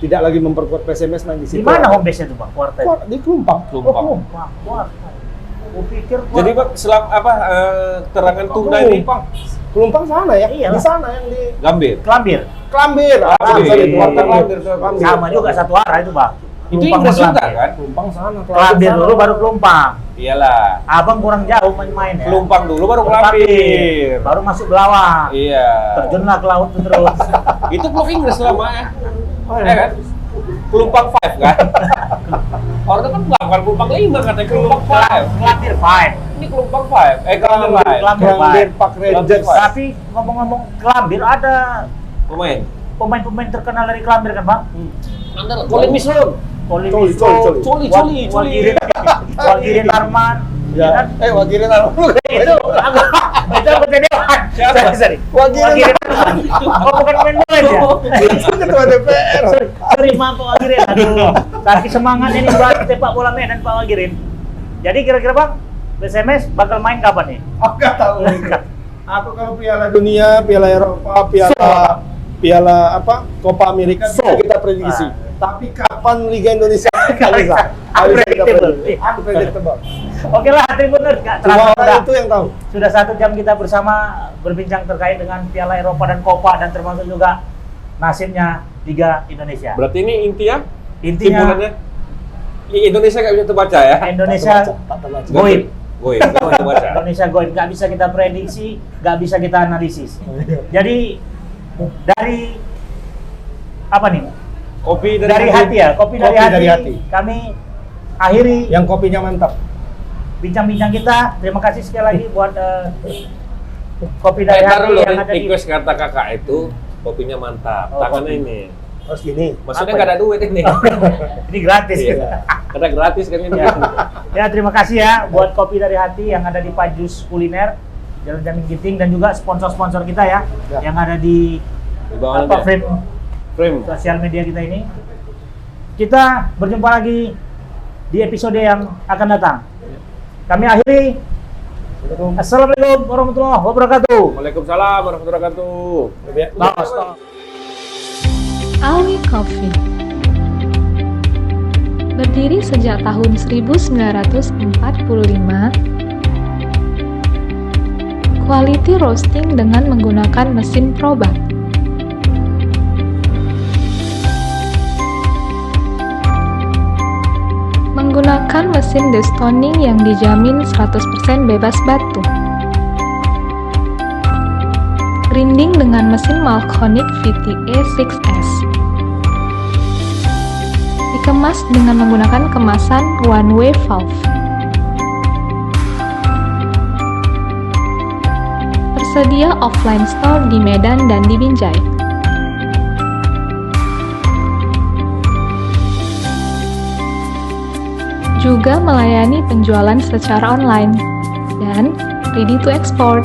S3: tidak lagi memperkuat PSMS main di situ.
S1: di mana home base-nya tuh bang? Quarta.
S3: Di Kelumpang.
S2: Kelumpang.
S1: Quarta. Aku pikir
S2: Jadi Pak, terangan tunda ini
S3: Kelumpang sana ya?
S1: Iya
S3: Di
S1: lah.
S3: sana yang di
S2: Gambir.
S1: Klambir.
S3: Klambir.
S2: Klambir.
S3: Klambir.
S1: Sama juga satu arah itu bang.
S2: Itu
S1: Pelumpang
S2: Inggris
S1: sama
S2: juga
S1: Klambir.
S2: kan?
S3: Kelumpang sana.
S1: Klambir
S3: sana.
S1: dulu baru Pelumpang.
S2: Iyalah.
S1: Abang kurang jauh main-main ya.
S2: Pelumpang dulu baru Klambir.
S1: Baru masuk Belawang.
S2: Iya.
S1: Terjunlah ke laut tuh terus.
S2: Itu klub Inggris lama ya.
S1: Oh,
S2: Ya kan? Pelumpang 5 kan? Orang itu kan bukan Pelumpang 5 katanya Pelumpang 5.
S1: Klambir 5.
S2: Ini Pelumpang 5. Klambir 5.
S1: Klambir
S3: Klambir
S1: 5.
S3: Park Rangers.
S1: Tapi ngomong-ngomong Klambir ada
S2: Pemain.
S1: pemain-pemain terkenal dari Klambir kan bang?
S2: Anda Colin Misrun.
S1: Coli,
S3: Coli.
S1: Walgirin Arman.
S3: Ya. Wagirin apa?
S1: Itu anggota dewan.
S2: Siapa?
S1: Sorry.
S3: Wagirin
S1: Arman. Oh bukan main bola ya?
S3: Itu ketua DPR.
S1: Sorry maaf Pak Wagirin. Aduh, tapi semangatnya nih buat sepak bola Medan Pak Wagirin. Jadi kira-kira bang, PSMS bakal main kapan nih?
S3: Aku nggak tahu. Aku kalau Piala Dunia, Piala Eropa, Piala Copa Amerika kita prediksi. Tapi kapan Liga Indonesia? Nggak bisa. Unpredictable.
S1: Oke lah, Tribuners nggak
S3: Cuma
S1: terasa
S3: orang itu yang tahu.
S1: sudah 1 jam kita bersama berbincang terkait dengan Piala Eropa dan Copa dan termasuk juga nasibnya Liga Indonesia.
S2: Berarti ini intinya?
S1: Intinya
S2: Simpulannya? Indonesia nggak bisa terbaca ya?
S1: Indonesia
S3: Tak terbaca.
S1: goib.
S2: Goib, nggak bisa terbaca.
S1: Indonesia goib, nggak bisa kita prediksi, nggak bisa kita analisis. Jadi dari apa nih?
S2: Kopi
S1: Dari hati ya, kopi dari
S3: Kopi
S1: hati.
S3: dari hati.
S1: Kami akhiri
S3: Yang kopinya mantap.
S1: bincang-bincang kita. Terima kasih sekali lagi buat kopi dari hati
S2: Taruh loh,
S1: yang ada di
S2: request kata kakak itu kopinya mantap.
S1: Oh,
S2: Tangannya
S1: kopi.
S2: ini.
S3: Terus gini.
S2: Maksudnya
S1: Apa
S2: nggak
S1: ya?
S2: ada duit ini.
S1: Ini gratis.
S2: Iya. Karena gratis kan ini.
S1: Ya terima kasih ya buat kopi dari hati yang ada di Pajus Kuliner Jalan Jamin Ginting dan juga sponsor-sponsor kita ya,
S3: Ya.
S1: yang ada di
S2: Di bawah
S1: apa
S2: nanti ya.
S1: frame sosial media kita ini. Kita berjumpa lagi di episode yang akan datang. Kami akhiri. Assalamualaikum warahmatullahi wabarakatuh.
S2: Waalaikumsalam warahmatullahi wabarakatuh.
S1: Tos, tos.
S5: Alwi Coffee berdiri sejak tahun 1945. Quality roasting dengan menggunakan mesin Probat. Menggunakan mesin destoning yang dijamin 100% bebas batu. Grinding dengan mesin Malconic VTE 6S. Dikemas dengan menggunakan kemasan one-way valve. Tersedia offline store di Medan dan di Binjai. Juga melayani penjualan secara online dan ready to export.